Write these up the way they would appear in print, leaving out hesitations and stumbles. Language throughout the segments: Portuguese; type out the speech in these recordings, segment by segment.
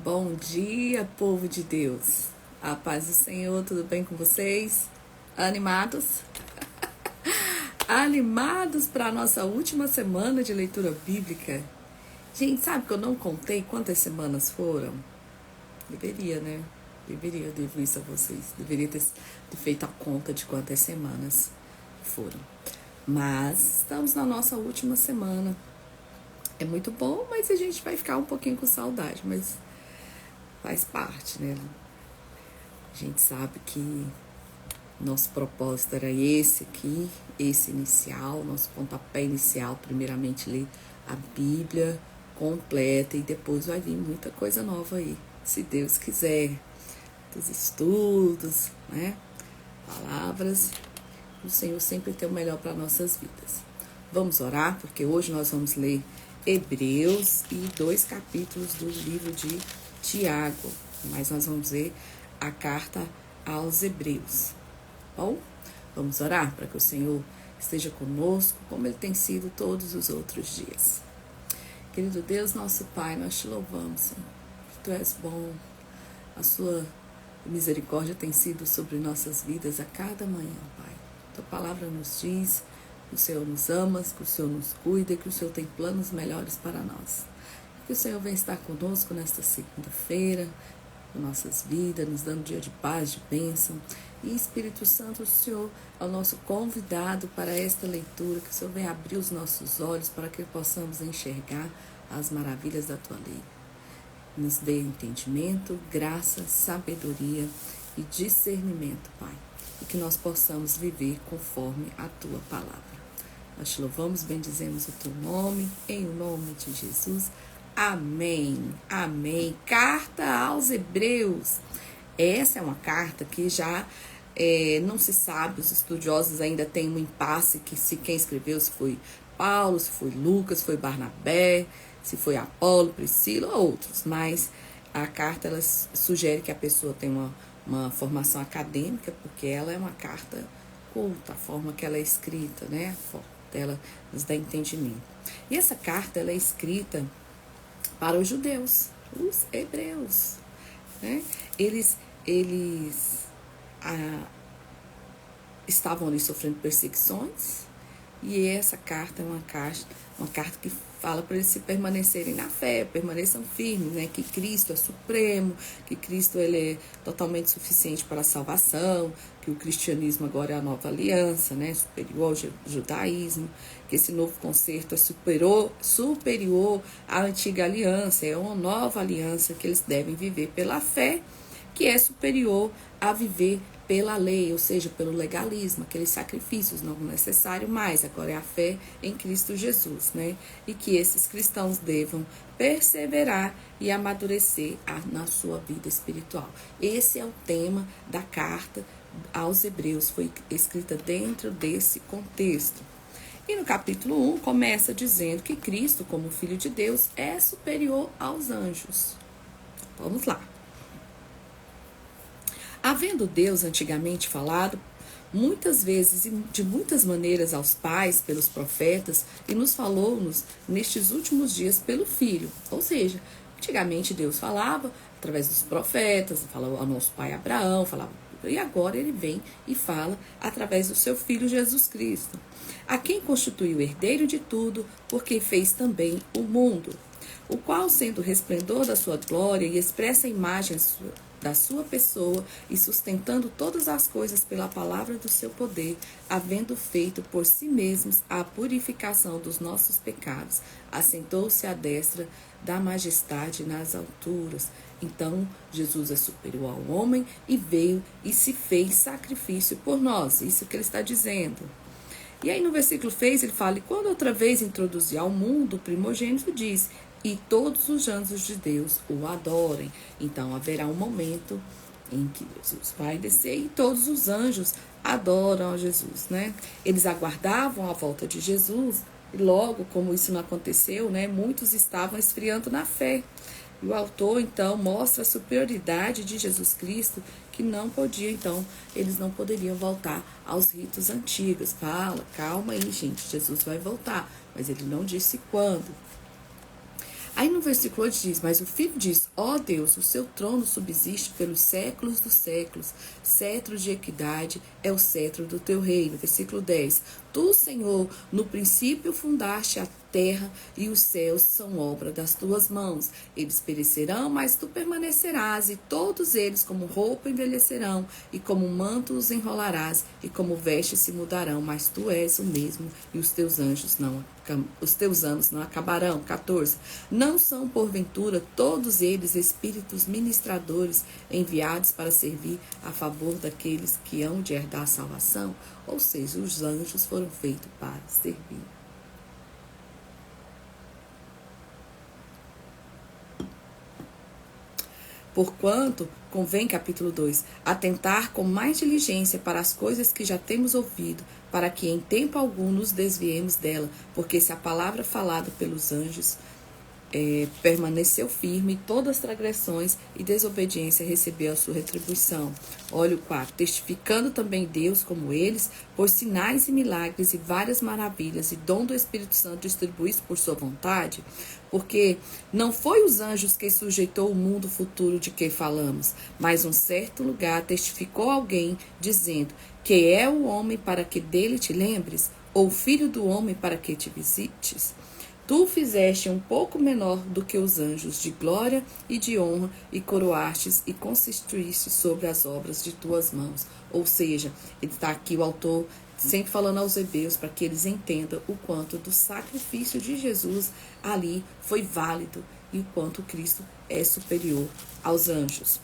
Bom dia, povo de Deus. A paz do Senhor, tudo bem com vocês? Animados? Animados para a nossa última semana de leitura bíblica? Gente, sabe que eu não contei quantas semanas foram? Deveria, né? Eu devo isso a vocês. Deveria ter feito a conta de quantas semanas foram. Mas estamos na nossa última semana. É muito bom, mas a gente vai ficar um pouquinho com saudade, mas faz parte, né? A gente sabe que nosso propósito era esse aqui, esse inicial, nosso pontapé inicial, primeiramente ler a Bíblia completa e depois vai vir muita coisa nova aí, se Deus quiser. Dos estudos, né? Palavras. O Senhor sempre tem o melhor para nossas vidas. Vamos orar, porque hoje nós vamos ler Hebreus e 2 capítulos do livro de Tiago. Mas nós vamos ver a carta aos Hebreus. Bom, vamos orar para que o Senhor esteja conosco, como Ele tem sido todos os outros dias. Querido Deus, nosso Pai, nós te louvamos, Senhor. Tu és bom, a sua misericórdia tem sido sobre nossas vidas a cada manhã, Pai. Tua palavra nos diz que o Senhor nos ama, que o Senhor nos cuida, que o Senhor tem planos melhores para nós. Que o Senhor venha estar conosco nesta segunda-feira, em nossas vidas, nos dando um dia de paz, de bênção. E Espírito Santo, o Senhor é o nosso convidado para esta leitura, que o Senhor venha abrir os nossos olhos para que possamos enxergar as maravilhas da Tua lei. Nos dê entendimento, graça, sabedoria e discernimento, Pai. E que nós possamos viver conforme a Tua palavra. Nós te louvamos, bendizemos o Teu nome, em nome de Jesus. Amém, amém. Carta aos Hebreus. Essa é uma carta que já não se sabe, os estudiosos ainda têm um impasse, que se quem escreveu, se foi Paulo, se foi Lucas, se foi Barnabé, se foi Apolo, Priscila ou outros. Mas a carta ela sugere que a pessoa tem uma formação acadêmica, porque ela é uma carta culta, a forma que ela é escrita, né? A forma dela nos dá entendimento. E essa carta ela é escrita para os judeus, os hebreus, né? Eles estavam ali sofrendo perseguições, e essa carta é uma carta que fala para eles se permanecerem na fé, permaneçam firmes, né? Que Cristo é supremo, que Cristo ele é totalmente suficiente para a salvação, que o cristianismo agora é a nova aliança, né? Superior ao judaísmo, que esse novo concerto é superior à antiga aliança, é uma nova aliança que eles devem viver pela fé, que é superior a viver pela lei, ou seja, pelo legalismo, aqueles sacrifícios não necessários mais, agora é a fé em Cristo Jesus, né? E que esses cristãos devam perseverar e amadurecer na sua vida espiritual. Esse é o tema da carta aos Hebreus, foi escrita dentro desse contexto. E no capítulo 1 começa dizendo que Cristo, como Filho de Deus, é superior aos anjos. Vamos lá. Havendo Deus antigamente falado muitas vezes e de muitas maneiras aos pais pelos profetas, e nos falou-nos nestes últimos dias pelo Filho. Ou seja, antigamente Deus falava através dos profetas, falava ao nosso pai Abraão, falava, e agora ele vem e fala através do seu Filho Jesus Cristo, a quem constituiu o herdeiro de tudo, porque fez também o mundo, o qual, sendo o resplendor da sua glória e expressa a imagem da sua pessoa, e sustentando todas as coisas pela palavra do seu poder, havendo feito por si mesmos a purificação dos nossos pecados, assentou-se à destra da majestade nas alturas. Então, Jesus é superior ao homem e veio e se fez sacrifício por nós. Isso que ele está dizendo. E aí no versículo 3 ele fala, e quando outra vez introduzir ao mundo, o primogênito diz, e todos os anjos de Deus o adorem. Então haverá um momento em que Jesus vai descer e todos os anjos adoram a Jesus, né? Eles aguardavam a volta de Jesus e logo, como isso não aconteceu, né? Muitos estavam esfriando na fé. E o autor, então, mostra a superioridade de Jesus Cristo, que não podia, então, eles não poderiam voltar aos ritos antigos. Fala, calma aí, gente, Jesus vai voltar, mas ele não disse quando. Aí no versículo 8 diz, mas o filho diz, ó Deus, o seu trono subsiste pelos séculos dos séculos, cetro de equidade é o cetro do teu reino. Versículo 10, tu, Senhor, no princípio fundaste a terra e os céus são obra das tuas mãos. Eles perecerão, mas tu permanecerás, e todos eles como roupa envelhecerão, e como manto os enrolarás, e como vestes se mudarão, mas tu és o mesmo, e os teus anos não acabarão. 14. Não são, porventura, todos eles espíritos ministradores enviados para servir a favor daqueles que hão de herdar a salvação? Ou seja, os anjos foram feitos para servir. Porquanto, convém, capítulo 2, atentar com mais diligência para as coisas que já temos ouvido, para que em tempo algum nos desviemos dela, porque se a palavra falada pelos anjos permaneceu firme, todas as transgressões e desobediência recebeu a sua retribuição. Olha o 4. Testificando também Deus como eles, por sinais e milagres e várias maravilhas e dom do Espírito Santo distribuídos por sua vontade, porque não foi os anjos que sujeitou o mundo futuro de que falamos, mas um certo lugar testificou alguém, dizendo, que é o homem para que dele te lembres, ou o filho do homem para que te visites? Tu fizeste um pouco menor do que os anjos de glória e de honra, e coroastes e constituíste sobre as obras de tuas mãos. Ou seja, ele está aqui, o autor, sempre falando aos hebreus, para que eles entendam o quanto do sacrifício de Jesus ali foi válido, e o quanto Cristo é superior aos anjos.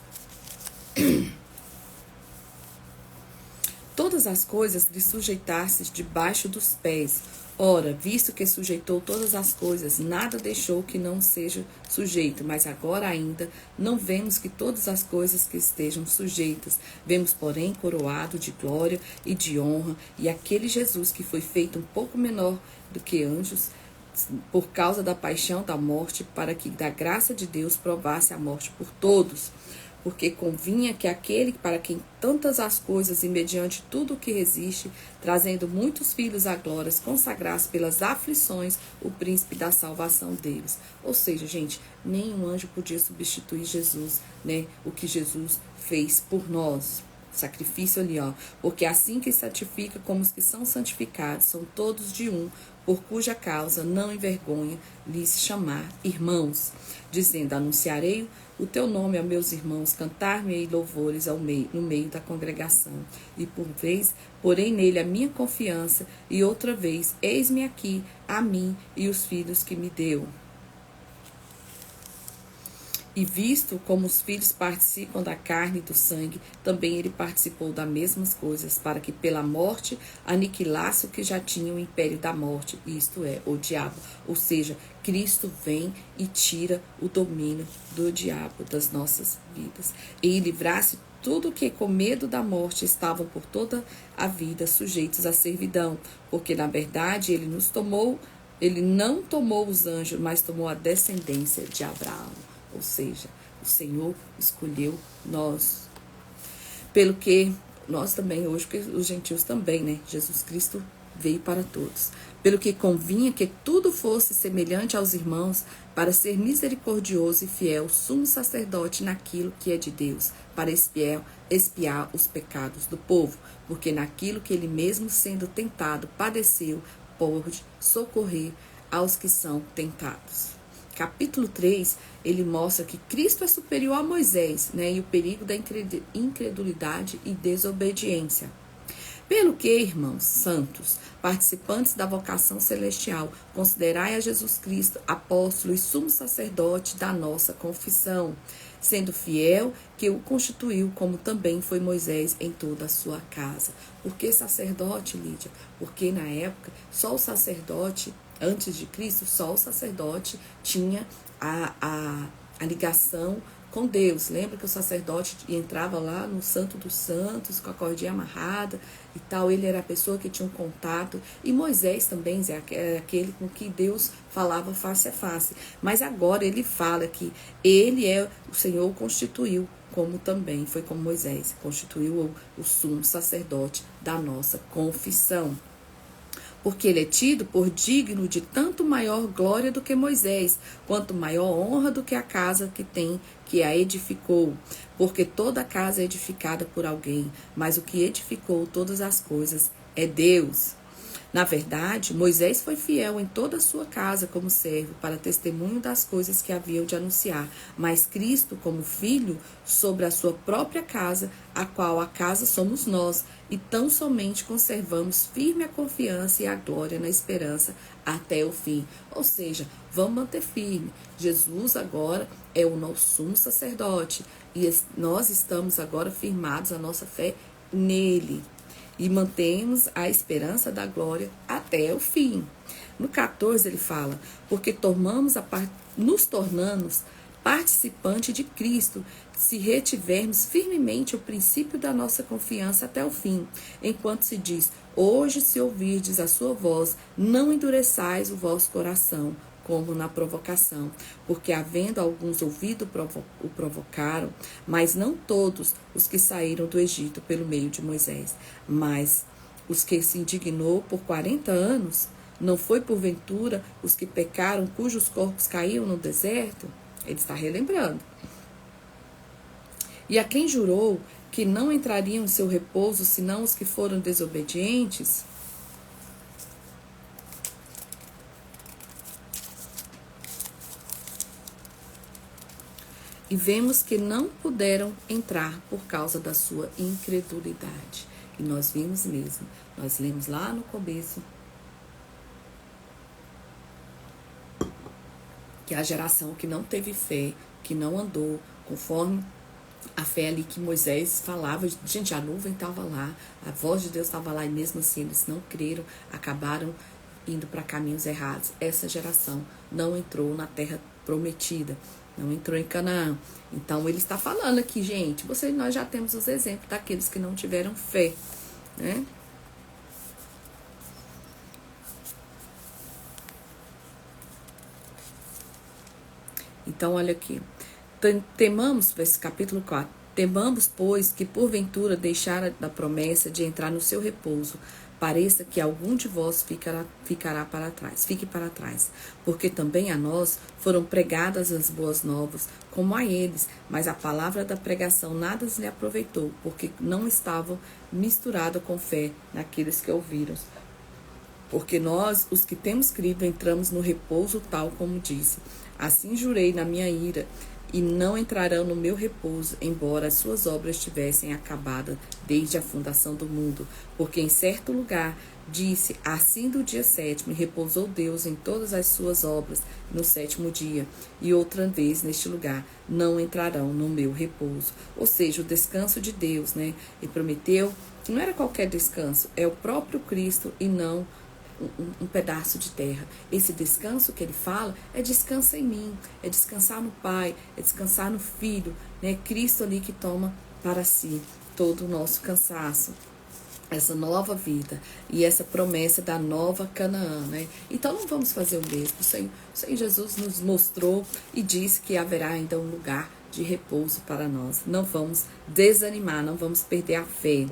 Todas as coisas lhe sujeitar-se debaixo dos pés. Ora, visto que sujeitou todas as coisas, nada deixou que não seja sujeito, mas agora ainda não vemos que todas as coisas que estejam sujeitas. Vemos, porém, coroado de glória e de honra, e aquele Jesus que foi feito um pouco menor do que anjos, por causa da paixão da morte, para que da graça de Deus provasse a morte por todos. Porque convinha que aquele para quem tantas as coisas e mediante tudo o que resiste, trazendo muitos filhos à glória, consagrasse pelas aflições o príncipe da salvação deles. Ou seja, gente, nenhum anjo podia substituir Jesus, né? O que Jesus fez por nós. Sacrifício ali, ó. Porque assim que santifica como os que são santificados, são todos de um, por cuja causa não envergonha lhes chamar irmãos, dizendo, anunciarei o teu nome a meus irmãos, cantar-me-ei louvores no meio da congregação. E por vez, porém nele a minha confiança, e outra vez, eis-me aqui, a mim e os filhos que me deu. E visto como os filhos participam da carne e do sangue, também ele participou das mesmas coisas, para que pela morte aniquilasse o que já tinha o império da morte, isto é, o diabo. Ou seja, Cristo vem e tira o domínio do diabo das nossas vidas. E livrasse tudo que com medo da morte estavam por toda a vida sujeitos à servidão, porque na verdade ele não tomou os anjos, mas tomou a descendência de Abraão. Ou seja, o Senhor escolheu nós. Pelo que nós também, hoje, os gentios também, né? Jesus Cristo veio para todos. Pelo que convinha que tudo fosse semelhante aos irmãos, para ser misericordioso e fiel, sumo sacerdote naquilo que é de Deus, para expiar os pecados do povo, porque naquilo que ele mesmo sendo tentado, padeceu, pode socorrer aos que são tentados. Capítulo 3, ele mostra que Cristo é superior a Moisés, né, e o perigo da incredulidade e desobediência. Pelo que, irmãos santos, participantes da vocação celestial, considerai a Jesus Cristo apóstolo e sumo sacerdote da nossa confissão, sendo fiel que o constituiu, como também foi Moisés em toda a sua casa. Por que sacerdote, Lídia? Porque na época, só o sacerdote, antes de Cristo, só o sacerdote tinha a ligação com Deus. Lembra que o sacerdote entrava lá no Santo dos Santos com a cordinha amarrada e tal, ele era a pessoa que tinha um contato, e Moisés também era aquele com que Deus falava face a face, mas agora ele fala que ele o Senhor constituiu, como também foi com Moisés, constituiu o sumo sacerdote da nossa confissão. porque ele é tido por digno de tanto maior glória do que Moisés, quanto maior honra do que a casa que a edificou. Porque toda casa é edificada por alguém, mas o que edificou todas as coisas é Deus. Na verdade, Moisés foi fiel em toda a sua casa como servo, para testemunho das coisas que haviam de anunciar, mas Cristo como filho sobre a sua própria casa, a qual a casa somos nós, e tão somente conservamos firme a confiança e a glória na esperança até o fim. Ou seja, vamos manter firme. Jesus agora é o nosso sumo sacerdote, e nós estamos agora firmados a nossa fé nele. E mantemos a esperança da glória até o fim. No 14 ele fala, porque nos tornamos participantes de Cristo, se retivermos firmemente o princípio da nossa confiança até o fim. Enquanto se diz, hoje se ouvirdes a sua voz, não endureçais o vosso coração, como na provocação, porque havendo alguns ouvido o provocaram, mas não todos os que saíram do Egito pelo meio de Moisés, mas os que se indignou por 40 anos, não foi porventura os que pecaram, cujos corpos caíram no deserto? Ele está relembrando. E a quem jurou que não entrariam em seu repouso, senão os que foram desobedientes? E vemos que não puderam entrar por causa da sua incredulidade. E nós vimos mesmo, nós lemos lá no começo, que a geração que não teve fé, que não andou conforme a fé ali que Moisés falava, gente, a nuvem estava lá, a voz de Deus estava lá, e mesmo assim eles não creram, acabaram indo para caminhos errados. Essa geração não entrou na terra prometida, não entrou em Canaã. Então ele está falando aqui, gente, nós já temos os exemplos daqueles que não tiveram fé, né? Então olha aqui, temamos, esse capítulo 4, temamos, pois, que porventura deixara da promessa de entrar no seu repouso, pareça que algum de vós ficará para trás, fique para trás, porque também a nós foram pregadas as boas novas, como a eles, mas a palavra da pregação nada lhe aproveitou, porque não estavam misturados com fé naqueles que ouviram. Porque nós, os que temos crido, entramos no repouso tal como disse. Assim jurei na minha ira, e não entrarão no meu repouso, embora as suas obras tivessem acabado desde a fundação do mundo. Porque em certo lugar disse, assim do dia sétimo, repousou Deus em todas as suas obras no sétimo dia. E outra vez neste lugar, não entrarão no meu repouso. Ou seja, o descanso de Deus, né? Ele prometeu que não era qualquer descanso, é o próprio Cristo e não um pedaço de terra. Esse descanso que ele fala é descansa em mim, é descansar no Pai, é descansar no Filho, né? Cristo ali que toma para si todo o nosso cansaço, essa nova vida e essa promessa da nova Canaã, né? Então não vamos fazer o mesmo. O Senhor Jesus nos mostrou e disse que haverá ainda um lugar de repouso para nós. Não vamos desanimar, não vamos perder a fé.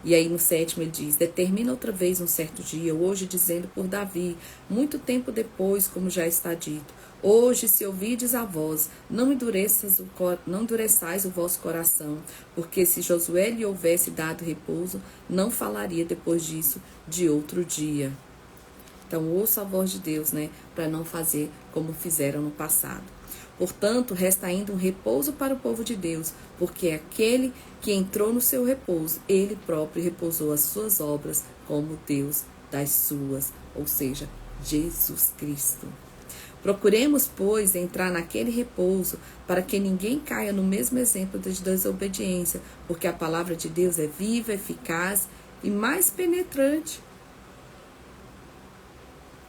E aí no 7 ele diz, determina outra vez um certo dia, hoje dizendo por Davi, muito tempo depois, como já está dito, hoje se ouvides a voz, não endureçais o vosso coração, porque se Josué lhe houvesse dado repouso, não falaria depois disso de outro dia. Então ouça a voz de Deus, né, para não fazer como fizeram no passado. Portanto, resta ainda um repouso para o povo de Deus, porque aquele que entrou no seu repouso, ele próprio repousou as suas obras como Deus das suas, ou seja, Jesus Cristo. Procuremos, pois, entrar naquele repouso, para que ninguém caia no mesmo exemplo de desobediência, porque a palavra de Deus é viva, eficaz e mais penetrante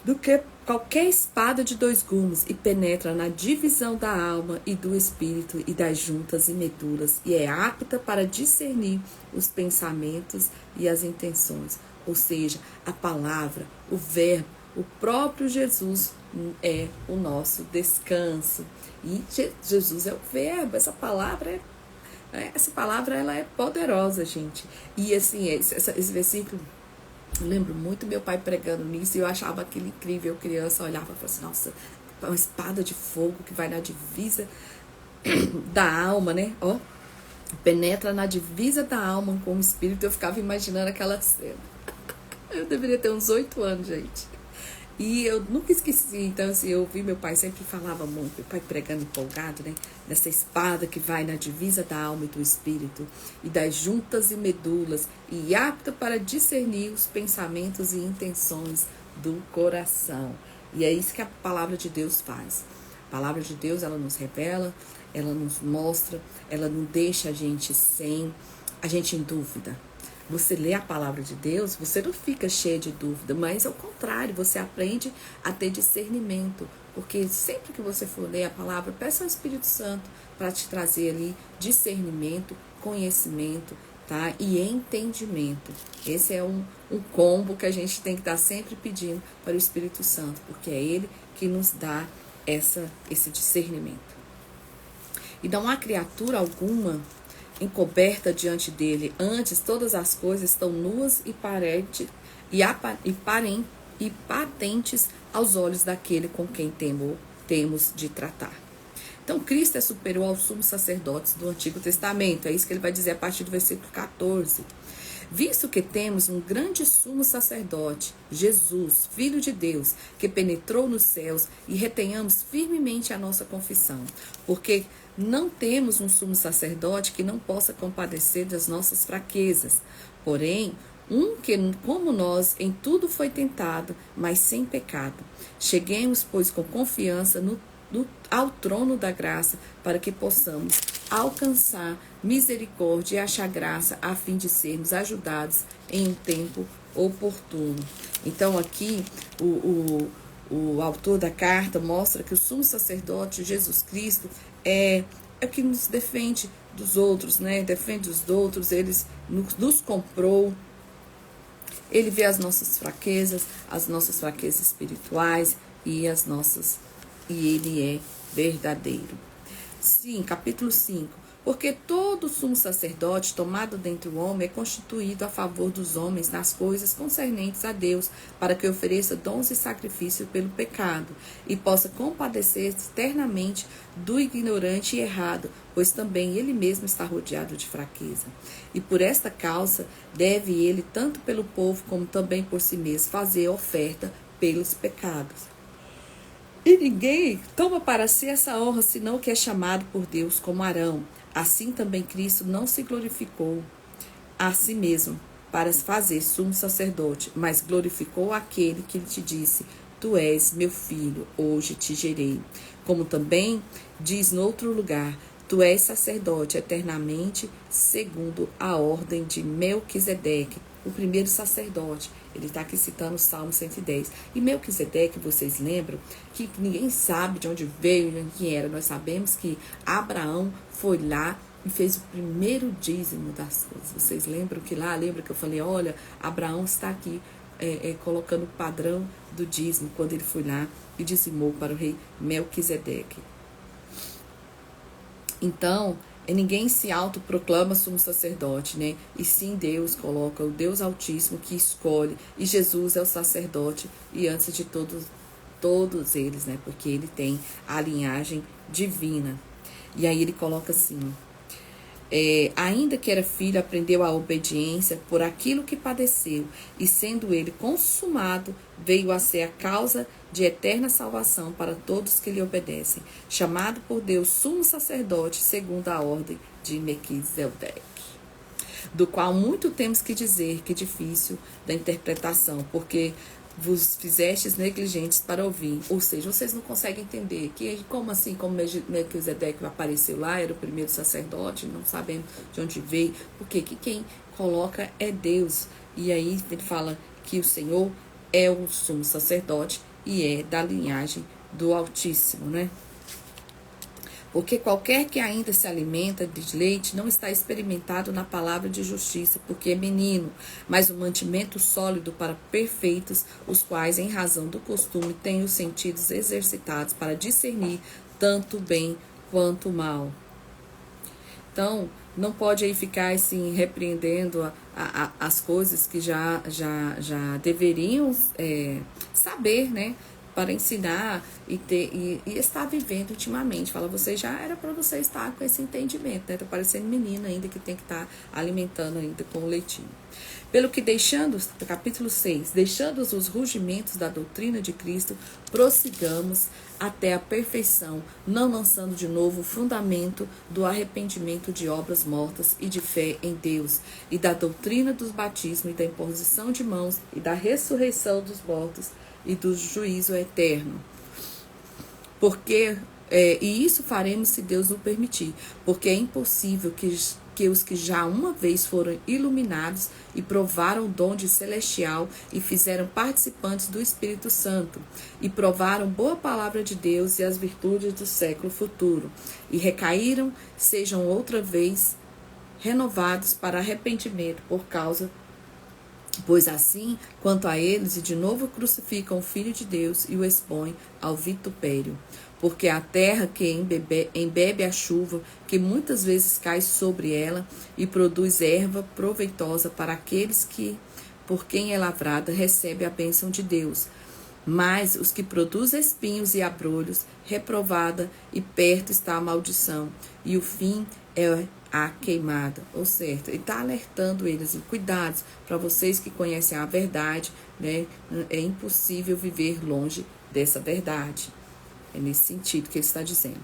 do que qualquer espada de 2 gumes, e penetra na divisão da alma e do espírito e das juntas e medulas, e é apta para discernir os pensamentos e as intenções. Ou seja, a palavra, o verbo, o próprio Jesus é o nosso descanso. E Jesus é o verbo, essa palavra ela é poderosa, gente. E assim, esse versículo Eu lembro muito meu pai pregando nisso e eu achava aquilo incrível. Eu criança olhava e falava assim, nossa, uma espada de fogo que vai na divisa da alma, né? Ó, penetra na divisa da alma com o espírito. Eu ficava imaginando aquela cena. Eu deveria ter uns 8 anos, gente. E eu nunca esqueci. Então, assim, eu ouvi meu pai sempre falava muito, meu pai pregando empolgado, né? Dessa espada que vai na divisa da alma e do espírito, e das juntas e medulas, e apta para discernir os pensamentos e intenções do coração. E é isso que a palavra de Deus faz. A palavra de Deus, ela nos revela, ela nos mostra, ela não deixa a gente em dúvida. Você lê a palavra de Deus, você não fica cheio de dúvida, mas ao contrário, você aprende a ter discernimento. Porque sempre que você for ler a palavra, peça ao Espírito Santo para te trazer ali discernimento, conhecimento, tá? E entendimento. Esse é um combo que a gente tem que estar sempre pedindo para o Espírito Santo, porque é Ele que nos dá esse discernimento. E não há criatura alguma encoberta diante dele. Antes, todas as coisas estão nuas e patentes aos olhos daquele com quem temos de tratar. Então, Cristo é superior aos sumos sacerdotes do Antigo Testamento. É isso que ele vai dizer a partir do versículo 14. Visto que temos um grande sumo sacerdote, Jesus, Filho de Deus, que penetrou nos céus, e retenhamos firmemente a nossa confissão, porque não temos um sumo sacerdote que não possa compadecer das nossas fraquezas, porém, um que, como nós, em tudo foi tentado, mas sem pecado. Cheguemos, pois, com confiança ao trono da graça, para que possamos alcançar misericórdia e achar graça, a fim de sermos ajudados em um tempo oportuno. Então, aqui, o autor da carta mostra que o sumo sacerdote, Jesus Cristo, é o que nos defende dos outros, né? Defende os outros, ele nos comprou. Ele vê as nossas fraquezas espirituais e ele é verdadeiro. Sim, capítulo 5. Porque todo sumo sacerdote tomado dentre o homem é constituído a favor dos homens nas coisas concernentes a Deus, para que ofereça dons e sacrifícios pelo pecado, e possa compadecer eternamente do ignorante e errado, pois também ele mesmo está rodeado de fraqueza. E por esta causa deve ele, tanto pelo povo como também por si mesmo, fazer oferta pelos pecados. E ninguém toma para si essa honra, senão o que é chamado por Deus, como Arão. Assim também Cristo não se glorificou a si mesmo para fazer sumo sacerdote, mas glorificou aquele que lhe te disse: Tu és meu filho, hoje te gerei. Como também diz noutro lugar: Tu és sacerdote eternamente, segundo a ordem de Melquisedeque, o primeiro sacerdote. Ele está aqui citando o Salmo 110. E Melquisedeque, vocês lembram que ninguém sabe de onde veio, de quem era. Nós sabemos que Abraão foi lá e fez o primeiro dízimo das coisas. Vocês lembram que lá, lembra que eu falei, olha, Abraão está aqui colocando o padrão do dízimo, quando ele foi lá e dizimou para o rei Melquisedeque. Então, ninguém se autoproclama sumo sacerdote, né? E sim Deus coloca, o Deus Altíssimo que escolhe. E Jesus é o sacerdote e antes de todos eles, né? Porque ele tem a linhagem divina. E aí ele coloca assim: ainda que era filho, aprendeu a obediência por aquilo que padeceu, e sendo ele consumado, veio a ser a causa de eterna salvação para todos que lhe obedecem, chamado por Deus sumo sacerdote segundo a ordem de Melquisedeque, do qual muito temos que dizer, que difícil da interpretação, porque vos fizestes negligentes para ouvir. Ou seja, vocês não conseguem entender que como assim, como Melquisedeque apareceu lá, era o primeiro sacerdote, não sabemos de onde veio, porque que quem coloca é Deus. E aí ele fala que o Senhor é o sumo sacerdote e é da linhagem do Altíssimo, né? Porque qualquer que ainda se alimenta de leite não está experimentado na palavra de justiça, porque é menino, mas o mantimento sólido para perfeitos, os quais, em razão do costume, têm os sentidos exercitados para discernir tanto bem quanto mal. Então, não pode aí ficar assim repreendendo as coisas que já deveriam saber, né? Para ensinar e estar vivendo ultimamente. Fala, você já era para você estar com esse entendimento, né? Tá parecendo menina ainda que tem que estar alimentando ainda com o leitinho. Pelo que capítulo 6, deixando os rugimentos da doutrina de Cristo, prossigamos até a perfeição, não lançando de novo o fundamento do arrependimento de obras mortas e de fé em Deus, e da doutrina dos batismos e da imposição de mãos e da ressurreição dos mortos e do juízo eterno. E isso faremos se Deus o permitir, porque é impossível que os que já uma vez foram iluminados e provaram o dom de celestial e fizeram participantes do Espírito Santo e provaram boa palavra de Deus e as virtudes do século futuro e recaíram, sejam outra vez renovados para arrependimento pois assim, quanto a eles, e de novo crucificam o Filho de Deus e o expõem ao vitupério. Porque a terra que embebe a chuva, que muitas vezes cai sobre ela, e produz erva proveitosa para aqueles que, por quem é lavrada, recebe a bênção de Deus. Mas os que produzem espinhos e abrolhos, reprovada, e perto está a maldição, e o fim é a queimada. Ou seja, ele está alertando eles, cuidados para vocês que conhecem a verdade, né? É impossível viver longe dessa verdade. É nesse sentido que ele está dizendo.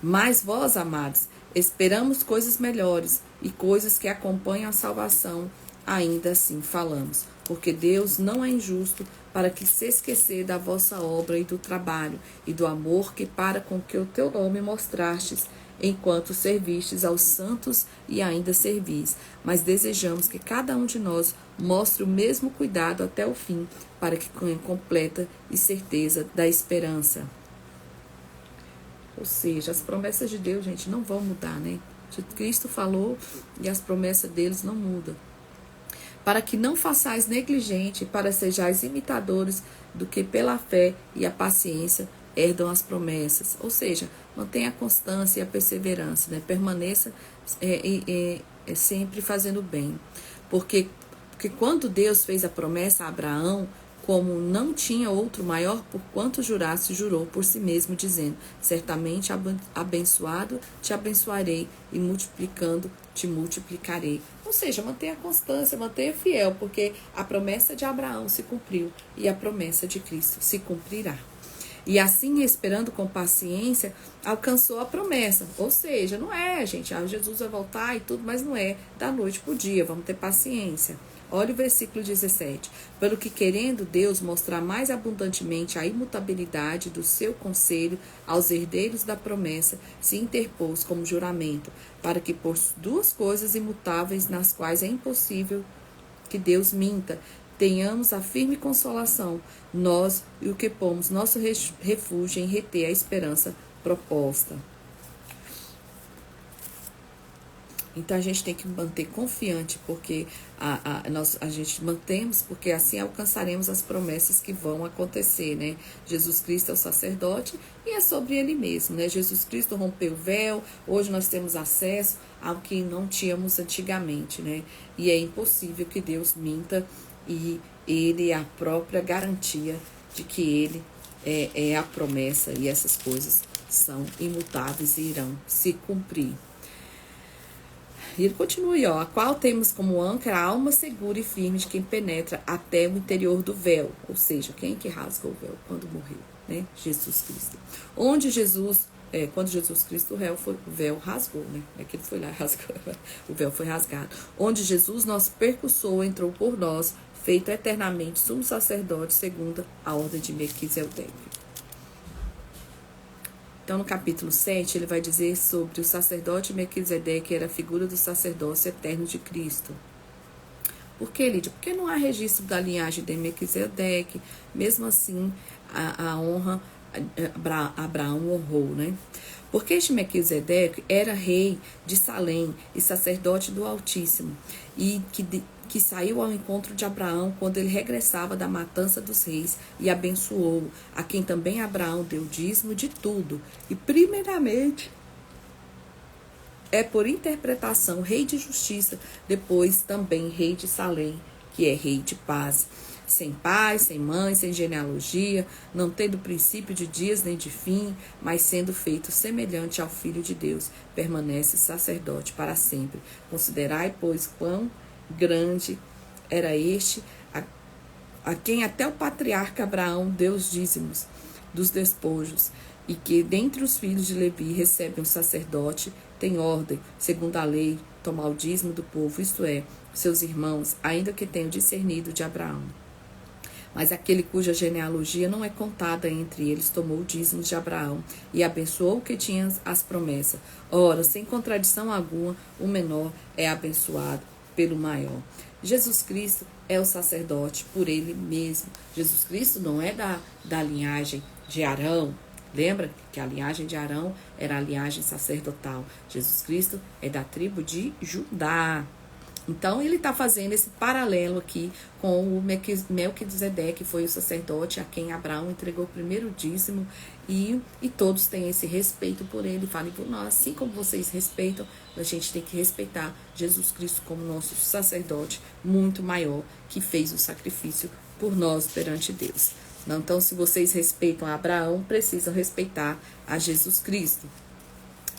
Mas vós, amados, esperamos coisas melhores e coisas que acompanham a salvação, ainda assim falamos. Porque Deus não é injusto para que se esquecer da vossa obra e do trabalho e do amor que para com que o teu nome mostrastes, enquanto servistes aos santos e ainda servis. Mas desejamos que cada um de nós mostre o mesmo cuidado até o fim, para que tenha completa e certeza da esperança. Ou seja, as promessas de Deus, gente, não vão mudar, né? Cristo falou e as promessas deles não mudam. Para que não façais negligente, para sejais imitadores do que pela fé e a paciência herdam as promessas. Ou seja, mantenha a constância e a perseverança, né? Permaneça sempre fazendo bem. Porque quando Deus fez a promessa a Abraão, como não tinha outro maior por quanto jurasse, jurou por si mesmo, dizendo, certamente abençoado te abençoarei e multiplicando te multiplicarei. Ou seja, mantenha a constância, mantenha fiel, porque a promessa de Abraão se cumpriu e a promessa de Cristo se cumprirá. E assim, esperando com paciência, alcançou a promessa. Ou seja, não é, gente, Jesus vai voltar e tudo, mas não é da noite para o dia, vamos ter paciência. Olha o versículo 17. Pelo que querendo Deus mostrar mais abundantemente a imutabilidade do seu conselho aos herdeiros da promessa, se interpôs como juramento, para que por duas coisas imutáveis nas quais é impossível que Deus minta, tenhamos a firme consolação, nós e o que pomos nosso refúgio em reter a esperança proposta. Então a gente tem que manter confiante, porque a gente mantemos, porque assim alcançaremos as promessas que vão acontecer, né? Jesus Cristo é o sacerdote e é sobre ele mesmo, né? Jesus Cristo rompeu o véu, hoje nós temos acesso ao que não tínhamos antigamente, né? E é impossível que Deus minta, e ele é a própria garantia de que ele é a promessa, e essas coisas são imutáveis e irão se cumprir. E ele continua aí, a qual temos como âncora a alma segura e firme de quem penetra até o interior do véu. Ou seja, quem que rasgou o véu quando morreu, né? Jesus Cristo. Quando Jesus Cristo o véu rasgou, né? É que ele foi lá e rasgou, o véu foi rasgado. Onde Jesus, nosso percussor, entrou por nós, feito eternamente sumo sacerdote segundo a ordem de Melquisedeque. Então, no capítulo 7, ele vai dizer sobre o sacerdote Melquisedeque, que era a figura do sacerdócio eterno de Cristo. Por que, Lídia? Porque não há registro da linhagem de Melquisedeque, mesmo assim, a honra Abraão honrou, né? Porque este Melquisedeque era rei de Salém e sacerdote do Altíssimo, e que saiu ao encontro de Abraão quando ele regressava da matança dos reis e abençoou, a quem também Abraão deu dízimo de tudo. E primeiramente é por interpretação rei de justiça, depois também rei de Salém, que é rei de paz. Sem pai, sem mãe, sem genealogia, não tendo princípio de dias nem de fim, mas sendo feito semelhante ao Filho de Deus, permanece sacerdote para sempre. Considerai, pois, quão grande era este, a quem até o patriarca Abraão deu os dízimos dos despojos, e que dentre os filhos de Levi recebe um sacerdote, tem ordem, segundo a lei, tomar o dízimo do povo, isto é, seus irmãos, ainda que tenham discernido de Abraão. Mas aquele cuja genealogia não é contada entre eles tomou o dízimo de Abraão e abençoou o que tinha as promessas. Ora, sem contradição alguma, o menor é abençoado pelo maior. Jesus Cristo é o sacerdote por ele mesmo. Jesus Cristo não é da linhagem de Arão. Lembra que a linhagem de Arão era a linhagem sacerdotal. Jesus Cristo é da tribo de Judá. Então, ele está fazendo esse paralelo aqui com o Melquisedeque, que foi o sacerdote a quem Abraão entregou o primeiro dízimo, e todos têm esse respeito por ele. Falem por nós, assim como vocês respeitam, a gente tem que respeitar Jesus Cristo como nosso sacerdote muito maior, que fez o sacrifício por nós perante Deus. Então, se vocês respeitam a Abraão, precisam respeitar a Jesus Cristo.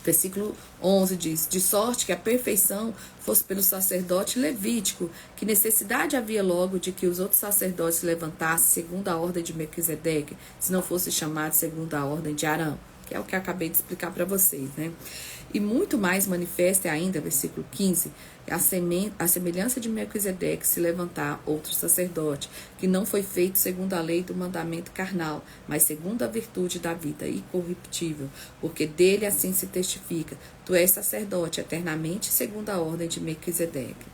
Versículo 11 diz, de sorte que a perfeição fosse pelo sacerdote levítico, que necessidade havia logo de que os outros sacerdotes se levantassem segundo a ordem de Melquisedeque, se não fosse chamado segundo a ordem de Arão, que é o que eu acabei de explicar para vocês, né? E muito mais manifesta ainda, versículo 15, a semelhança de Melquisedeque se levantar outro sacerdote, que não foi feito segundo a lei do mandamento carnal, mas segundo a virtude da vida incorruptível, porque dele assim se testifica, tu és sacerdote eternamente segundo a ordem de Melquisedeque.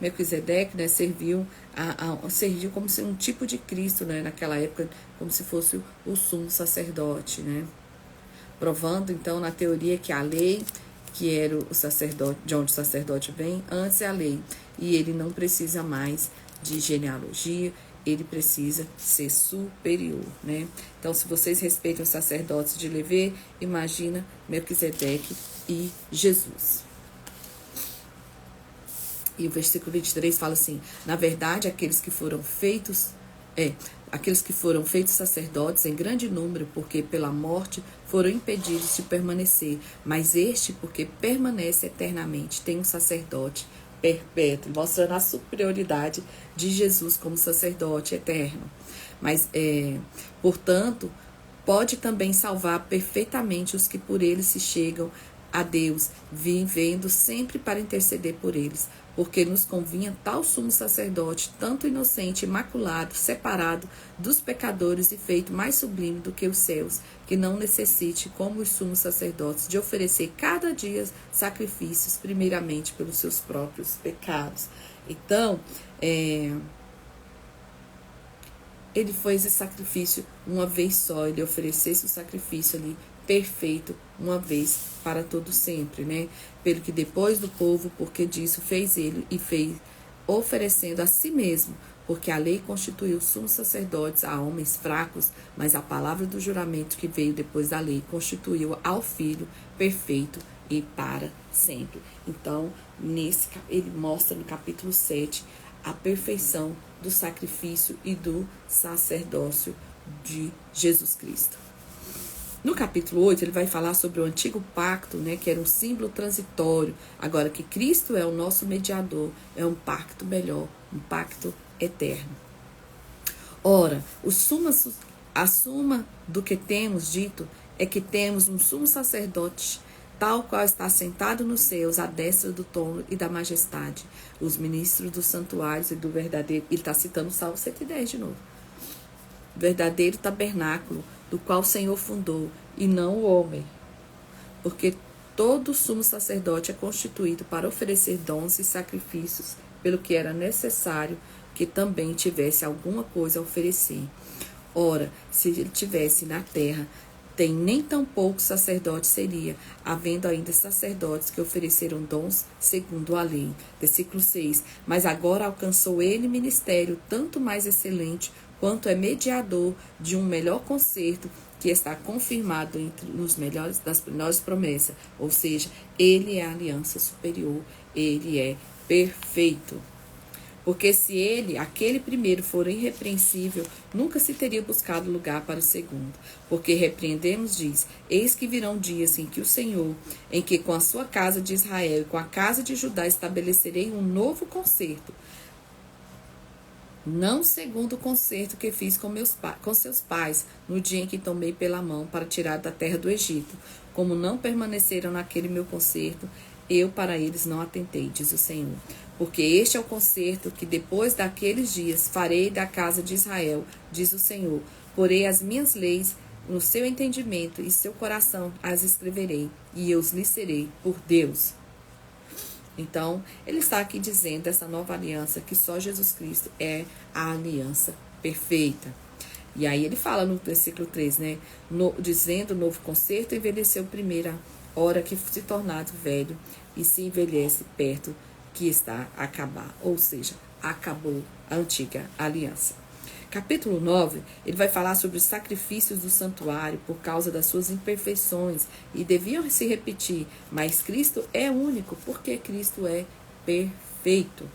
Melquisedeque, né, serviu como se um tipo de Cristo, né, naquela época, como se fosse o sumo sacerdote, né? Provando, então, na teoria que a lei, que era o sacerdote, de onde o sacerdote vem, antes é a lei. E ele não precisa mais de genealogia, ele precisa ser superior, né? Então, se vocês respeitam os sacerdotes de Levi, imagina Melquisedeque e Jesus. E o versículo 23 fala assim, na verdade, aqueles que foram feitos sacerdotes em grande número, porque pela morte foram impedidos de permanecer, mas este, porque permanece eternamente, tem um sacerdote perpétuo, mostrando a superioridade de Jesus como sacerdote eterno. Mas, portanto, pode também salvar perfeitamente os que por ele se chegam a Deus, vivendo sempre para interceder por eles, porque nos convinha tal sumo sacerdote, tanto inocente, imaculado, separado dos pecadores e feito mais sublime do que os céus, que não necessite, como os sumos sacerdotes, de oferecer cada dia sacrifícios, primeiramente pelos seus próprios pecados. Então, ele fez esse sacrifício uma vez só, ele oferecesse o sacrifício ali perfeito, uma vez para todo sempre, né? Pelo que depois do povo, porque disso fez ele e fez oferecendo a si mesmo, porque a lei constituiu sumos sacerdotes a homens fracos, mas a palavra do juramento que veio depois da lei constituiu ao Filho perfeito e para sempre. Então, ele mostra no capítulo 7 a perfeição do sacrifício e do sacerdócio de Jesus Cristo. No capítulo 8, ele vai falar sobre o antigo pacto, né, que era um símbolo transitório. Agora que Cristo é o nosso mediador, é um pacto melhor, um pacto eterno. Ora, a suma do que temos dito é que temos um sumo sacerdote, tal qual está sentado nos céus, à destra do trono e da majestade, os ministros dos santuários e do verdadeiro. Ele está citando o Salmo 110 de novo. Verdadeiro tabernáculo, do qual o Senhor fundou, e não o homem. Porque todo sumo sacerdote é constituído para oferecer dons e sacrifícios, pelo que era necessário que também tivesse alguma coisa a oferecer. Ora, se ele tivesse na terra, tem nem tão pouco sacerdote seria, havendo ainda sacerdotes que ofereceram dons segundo a lei. Versículo 6. Mas agora alcançou ele ministério tanto mais excelente, quanto é mediador de um melhor concerto, que está confirmado entre os melhores das melhores promessas, ou seja, ele é a aliança superior, ele é perfeito. Porque se ele, aquele primeiro, for irrepreensível, nunca se teria buscado lugar para o segundo. Porque repreendemos, diz, eis que virão dias em que o Senhor, em que com a sua casa de Israel e com a casa de Judá estabelecerei um novo concerto, não segundo o concerto que fiz com seus pais, no dia em que tomei pela mão para tirar da terra do Egito. Como não permaneceram naquele meu concerto, eu para eles não atentei, diz o Senhor. Porque este é o concerto que depois daqueles dias farei da casa de Israel, diz o Senhor. Porei as minhas leis no seu entendimento e seu coração as escreverei, e eu lhes serei por Deus. Então, ele está aqui dizendo essa nova aliança, que só Jesus Cristo é a aliança perfeita. E aí ele fala no versículo 3, né? Dizendo, o novo concerto envelheceu primeira hora que se tornado velho e se envelhece perto que está a acabar. Ou seja, acabou a antiga aliança. Capítulo 9, ele vai falar sobre os sacrifícios do santuário por causa das suas imperfeições e deviam se repetir, mas Cristo é único porque Cristo é perfeito.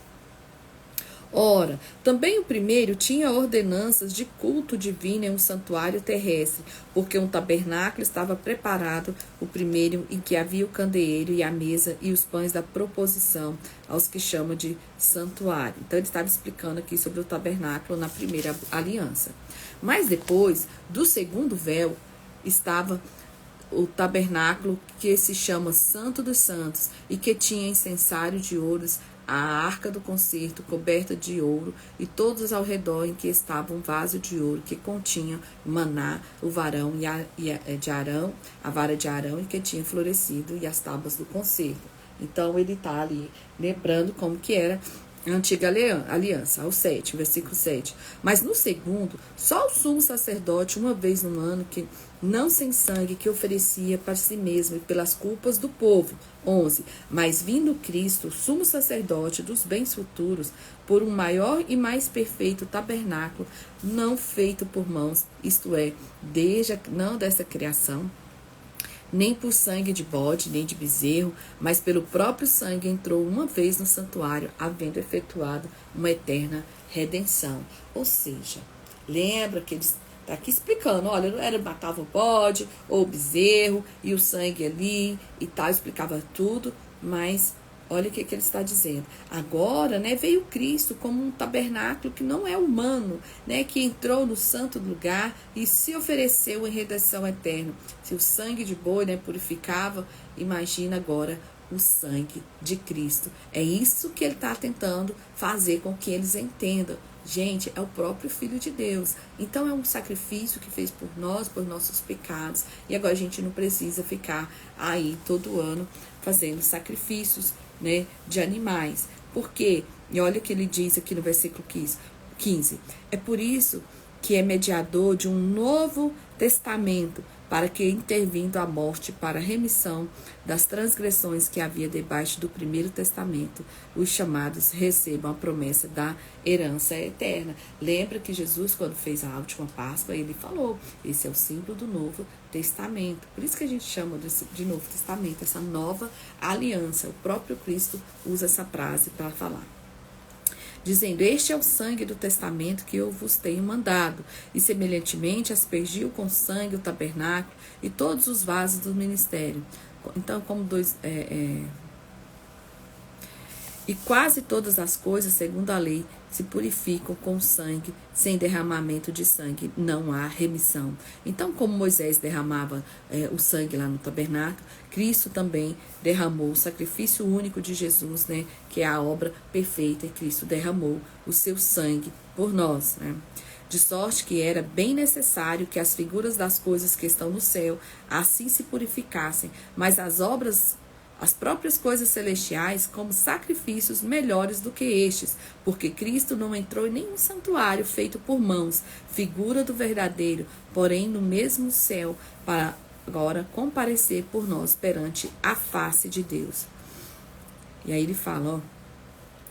Ora, também o primeiro tinha ordenanças de culto divino em um santuário terrestre, porque um tabernáculo estava preparado, o primeiro em que havia o candeeiro e a mesa e os pães da proposição, aos que chamam de santuário. Então ele estava explicando aqui sobre o tabernáculo na primeira aliança. Mas depois, do segundo véu, estava o tabernáculo que se chama Santo dos Santos e que tinha incensário de ouros, a arca do concerto coberta de ouro e todos ao redor em que estava um vaso de ouro que continha maná, o varão de Arão, a vara de Arão e que tinha florescido e as tábuas do concerto. Então ele está ali lembrando como que era a antiga aliança, ao 7, versículo 7. Mas no segundo, só o sumo sacerdote, uma vez no ano, que não sem sangue, que oferecia para si mesmo e pelas culpas do povo. 11. Mas vindo Cristo, sumo sacerdote dos bens futuros, por um maior e mais perfeito tabernáculo, não feito por mãos, isto é, não dessa criação, nem por sangue de bode, nem de bezerro, mas pelo próprio sangue entrou uma vez no santuário, havendo efetuado uma eterna redenção. Ou seja, lembra que eles está aqui explicando, olha, não era matava o bode ou o bezerro e o sangue ali e tal, explicava tudo, mas olha o que ele está dizendo. Agora, né, veio Cristo como um tabernáculo que não é humano, né, que entrou no santo lugar e se ofereceu em redenção eterna. Se o sangue de boi, né, purificava, imagina agora o sangue de Cristo. É isso que ele está tentando fazer com que eles entendam. Gente, é o próprio Filho de Deus. Então é um sacrifício que fez por nós, por nossos pecados. E agora a gente não precisa ficar aí todo ano fazendo sacrifícios, né, de animais. Por quê? E olha o que ele diz aqui no versículo 15. É por isso que é mediador de um novo testamento, para que, intervindo a morte para a remissão das transgressões que havia debaixo do primeiro testamento, os chamados recebam a promessa da herança eterna. Lembra que Jesus, quando fez a última Páscoa, ele falou, esse é o símbolo do Novo Testamento. Por isso que a gente chama de Novo Testamento, essa nova aliança. O próprio Cristo usa essa frase para falar. Dizendo, este é o sangue do testamento que eu vos tenho mandado. E semelhantemente aspergiu com sangue o tabernáculo e todos os vasos do ministério. Então, E quase todas as coisas, segundo a lei, se purificam com sangue, sem derramamento de sangue, não há remissão. Então, como Moisés derramava o sangue lá no tabernáculo, Cristo também derramou o sacrifício único de Jesus, né, que é a obra perfeita, e Cristo derramou o seu sangue por nós, né? De sorte que era bem necessário que as figuras das coisas que estão no céu assim se purificassem, mas as próprias coisas celestiais como sacrifícios melhores do que estes, porque Cristo não entrou em nenhum santuário feito por mãos, figura do verdadeiro, porém no mesmo céu, para agora comparecer por nós perante a face de Deus. E aí ele fala,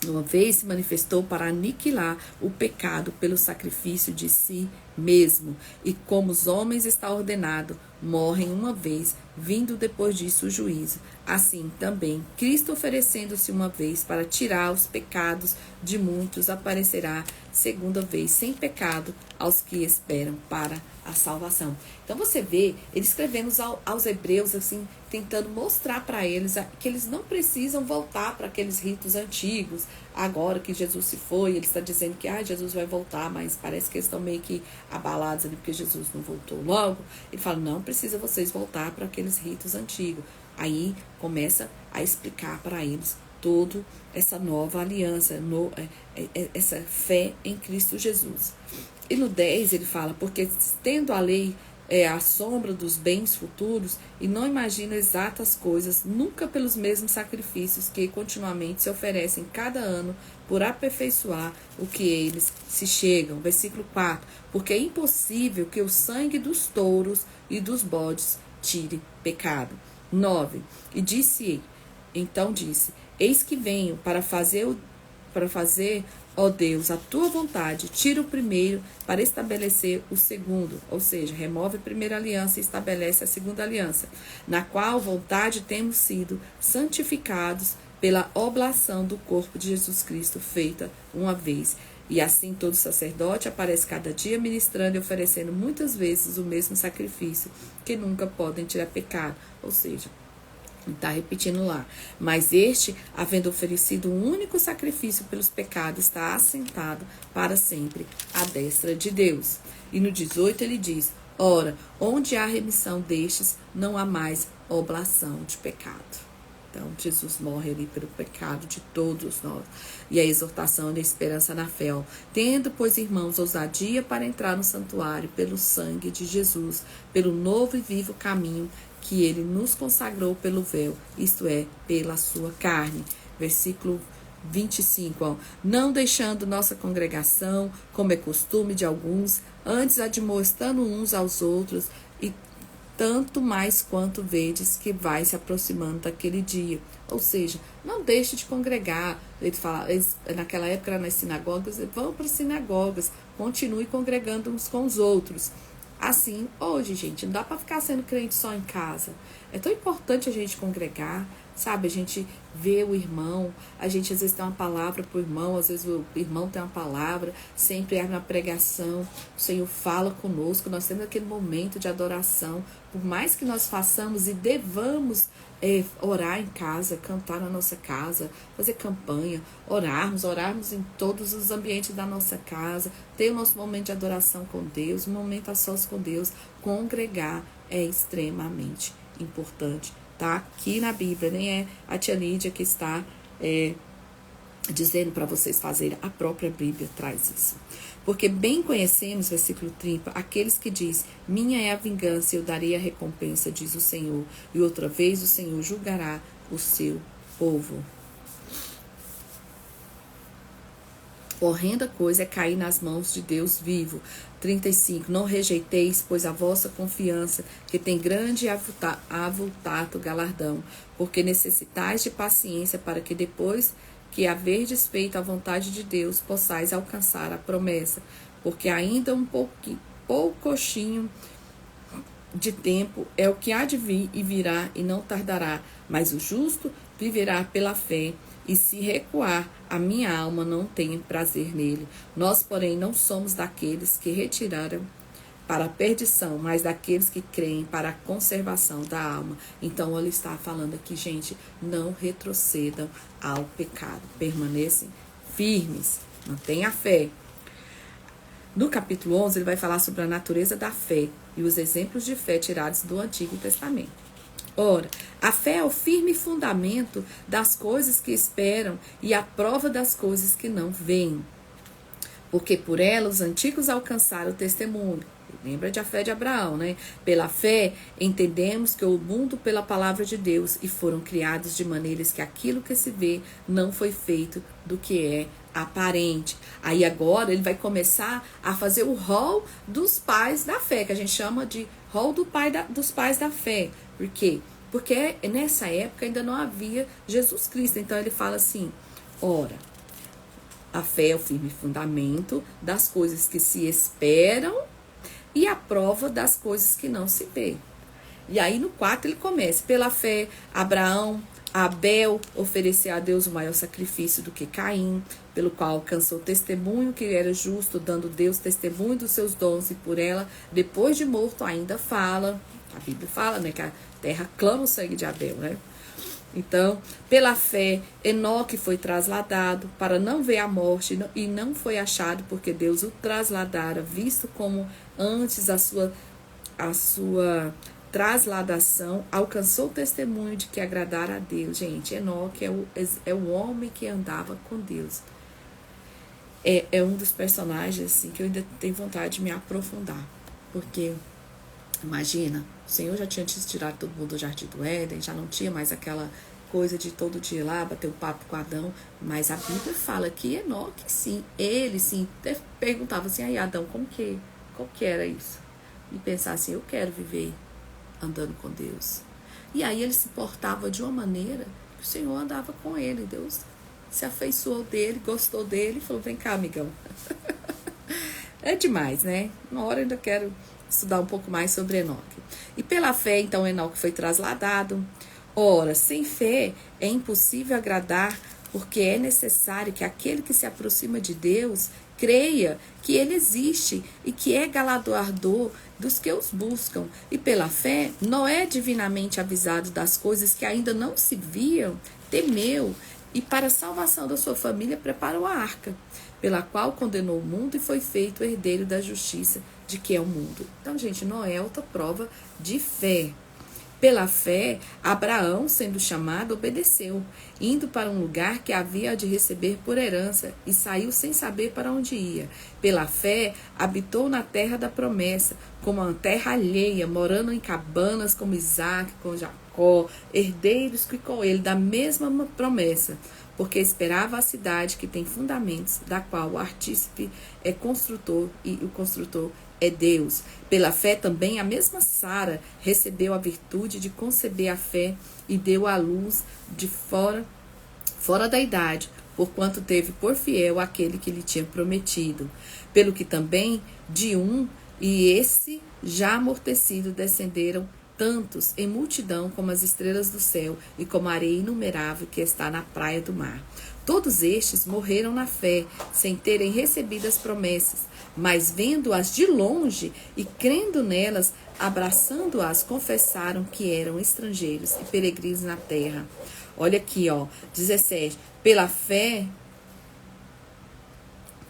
uma vez se manifestou para aniquilar o pecado pelo sacrifício de si mesmo. E como os homens está ordenado, morrem uma vez, vindo depois disso o juízo. Assim também, Cristo oferecendo-se uma vez para tirar os pecados de muitos, aparecerá segunda vez sem pecado aos que esperam para a salvação. Então você vê, ele escrevendo aos hebreus assim, tentando mostrar para eles que eles não precisam voltar para aqueles ritos antigos. Agora que Jesus se foi, ele está dizendo que Jesus vai voltar, mas parece que eles estão meio que abalados ali porque Jesus não voltou logo. Ele fala, não precisa vocês voltar para aqueles ritos antigos. Aí começa a explicar para eles toda essa nova aliança, essa fé em Cristo Jesus. E no 10 ele fala, porque tendo a lei a sombra dos bens futuros e não imagina exatas coisas, nunca pelos mesmos sacrifícios que continuamente se oferecem cada ano por aperfeiçoar o que eles se chegam. Versículo 4, porque é impossível que o sangue dos touros e dos bodes tire pecado. 9, e disse, então disse, eis que venho para fazer, ó Deus, a tua vontade, tira o primeiro para estabelecer o segundo, ou seja, remove a primeira aliança e estabelece a segunda aliança, na qual vontade temos sido santificados pela oblação do corpo de Jesus Cristo, feita uma vez. E assim todo sacerdote aparece cada dia ministrando e oferecendo muitas vezes o mesmo sacrifício, que nunca podem tirar pecado, ou seja, está repetindo lá. Mas este, havendo oferecido um único sacrifício pelos pecados, está assentado para sempre à destra de Deus. E no 18 ele diz, ora, onde há remissão destes, não há mais oblação de pecado. Então, Jesus morre ali pelo pecado de todos nós. E a exortação da esperança na fé. Tendo, pois, irmãos, ousadia para entrar no santuário pelo sangue de Jesus, pelo novo e vivo caminho que ele nos consagrou pelo véu, isto é, pela sua carne. Versículo 25, não deixando nossa congregação, como é costume de alguns, antes admoestando uns aos outros, e tanto mais quanto vedes que vai se aproximando daquele dia. Ou seja, não deixe de congregar. Ele fala, naquela época era nas sinagogas, vão para as sinagogas, continue congregando uns com os outros. Assim, hoje, gente, não dá para ficar sendo crente só em casa. É tão importante a gente congregar, sabe? A gente vê o irmão, a gente às vezes tem uma palavra para o irmão, às vezes o irmão tem uma palavra, sempre é na pregação, o Senhor fala conosco, nós temos aquele momento de adoração, por mais que nós façamos e devamos orar em casa, cantar na nossa casa, fazer campanha, orarmos em todos os ambientes da nossa casa, ter o nosso momento de adoração com Deus, um momento a sós com Deus, congregar é extremamente importante. Tá aqui na Bíblia, nem é a tia Lídia que está dizendo para vocês fazerem, a própria Bíblia traz isso. Porque bem conhecemos, versículo 30, aqueles que diz, minha é a vingança, eu darei a recompensa, diz o Senhor, e outra vez o Senhor julgará o seu povo. Horrenda coisa é cair nas mãos de Deus vivo. 35, não rejeiteis, pois a vossa confiança, que tem grande e avultado galardão, porque necessitais de paciência para que depois que haverdes feito a vontade de Deus, possais alcançar a promessa, porque ainda um poucochinho de tempo é o que há de vir e virá e não tardará, mas o justo viverá pela fé, e se recuar, a minha alma não tem prazer nele. Nós, porém, não somos daqueles que retiraram para a perdição, mas daqueles que creem para a conservação da alma. Então, ele está falando aqui, gente, não retrocedam ao pecado. Permanecem firmes, mantenham a fé. No capítulo 11, ele vai falar sobre a natureza da fé e os exemplos de fé tirados do Antigo Testamento. Ora, a fé é o firme fundamento das coisas que esperam e a prova das coisas que não veem. Porque por ela os antigos alcançaram o testemunho. Lembra de a fé de Abraão, né? Pela fé, entendemos que o mundo pela palavra de Deus e foram criados de maneiras que aquilo que se vê não foi feito do que é aparente. Aí agora ele vai começar a fazer o rol dos pais da fé, que a gente chama de rol dos pais da fé. Por quê? Porque nessa época ainda não havia Jesus Cristo. Então ele fala assim, ora, A fé é o firme fundamento das coisas que se esperam e a prova das coisas que não se vê. E aí no 4 ele começa, pela fé, Abraão, Abel ofereceu a Deus o maior sacrifício do que Caim, pelo qual alcançou testemunho que era justo, dando Deus testemunho dos seus dons, e por ela, depois de morto, ainda fala. A Bíblia fala, né, que a terra clama o sangue de Abel, né? Então, pela fé, Enoque foi trasladado para não ver a morte e não foi achado, porque Deus o trasladara, visto como antes a sua trasladação alcançou o testemunho de que agradara a Deus. Gente, Enoque é o homem que andava com Deus. É um dos personagens assim, que eu ainda tenho vontade de me aprofundar. Porque, imagina, o Senhor já tinha tirado todo mundo do Jardim do Éden, já não tinha mais aquela coisa de todo dia ir lá, bater um papo com Adão. Mas a Bíblia fala que Enoque, sim, ele sim, perguntava assim, aí Adão, qual que era isso? E pensar assim, eu quero viver andando com Deus. E aí ele se portava de uma maneira que o Senhor andava com ele. Deus se afeiçoou dele, gostou dele e falou, vem cá, amigão. É demais, né? Uma hora eu ainda quero estudar um pouco mais sobre Enoque. E pela fé, então, Enoque foi trasladado. Ora, sem fé é impossível agradar, porque é necessário que aquele que se aproxima de Deus creia que ele existe e que é galardoador dos que os buscam. E pela fé, Noé, divinamente avisado das coisas que ainda não se viam, temeu e para a salvação da sua família preparou a arca, pela qual condenou o mundo e foi feito herdeiro da justiça de que é o mundo. Então, gente, Noé é outra prova de fé. Pela fé, Abraão, sendo chamado, obedeceu, indo para um lugar que havia de receber por herança, e saiu sem saber para onde ia. Pela fé, habitou na terra da promessa, como uma terra alheia, morando em cabanas como Isaac, com Jacó, herdeiros que com ele da mesma promessa, porque esperava a cidade que tem fundamentos, da qual o artífice é construtor e o construtor é Deus. Pela fé também a mesma Sara recebeu a virtude de conceber a fé e deu à luz de fora da idade, porquanto teve por fiel aquele que lhe tinha prometido. Pelo que também de um e esse já amortecido descenderam tantos em multidão como as estrelas do céu e como a areia inumerável que está na praia do mar. Todos estes morreram na fé, sem terem recebido as promessas, mas vendo-as de longe e crendo nelas, abraçando-as, confessaram que eram estrangeiros e peregrinos na terra. Olha aqui, ó, 17. Pela fé,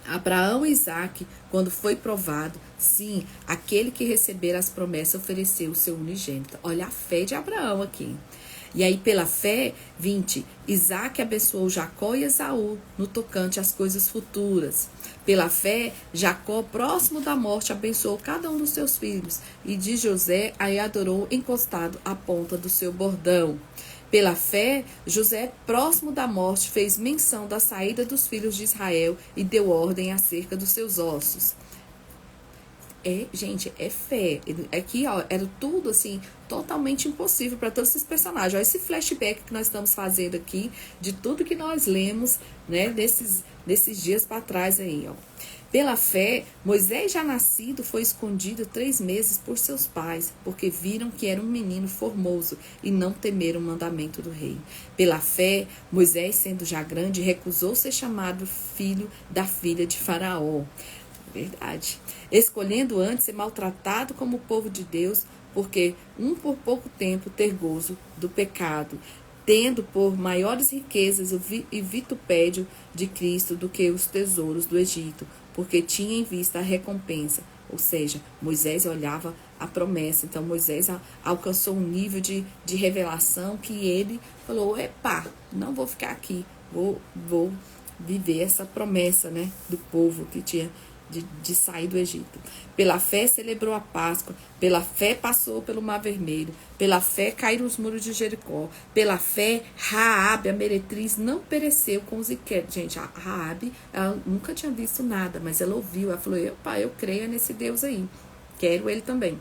Abraão e Isaac, quando foi provado, sim, aquele que recebera as promessas ofereceu o seu unigênito. Olha a fé de Abraão aqui. E aí, pela fé, 20, Isaac abençoou Jacó e Esaú no tocante às coisas futuras. Pela fé, Jacó, próximo da morte, abençoou cada um dos seus filhos, e de José aí adorou encostado à ponta do seu bordão. Pela fé, José, próximo da morte, fez menção da saída dos filhos de Israel e deu ordem acerca dos seus ossos. Gente, é fé. Aqui, ó, era tudo, assim, totalmente impossível para todos esses personagens. Olha esse flashback que nós estamos fazendo aqui, de tudo que nós lemos, né, desses dias para trás aí, ó. Pela fé, Moisés já nascido foi escondido 3 meses por seus pais, porque viram que era um menino formoso e não temeram o mandamento do rei. Pela fé, Moisés, sendo já grande, recusou ser chamado filho da filha de Faraó. Verdade. Escolhendo antes ser maltratado como o povo de Deus, porque por pouco tempo ter gozo do pecado, tendo por maiores riquezas e vitupédio de Cristo do que os tesouros do Egito, porque tinha em vista a recompensa. Ou seja, Moisés olhava a promessa. Então Moisés alcançou um nível de revelação que ele falou, epa, não vou ficar aqui, vou viver essa promessa, né, do povo que tinha de sair do Egito. Pela fé celebrou a Páscoa, pela fé passou pelo Mar Vermelho, pela fé caíram os muros de Jericó, pela fé Raabe, a meretriz, não pereceu com os inquéritos. Gente, a Raabe, ela nunca tinha visto nada, mas ela ouviu, ela falou, eu creio nesse Deus aí, quero ele também.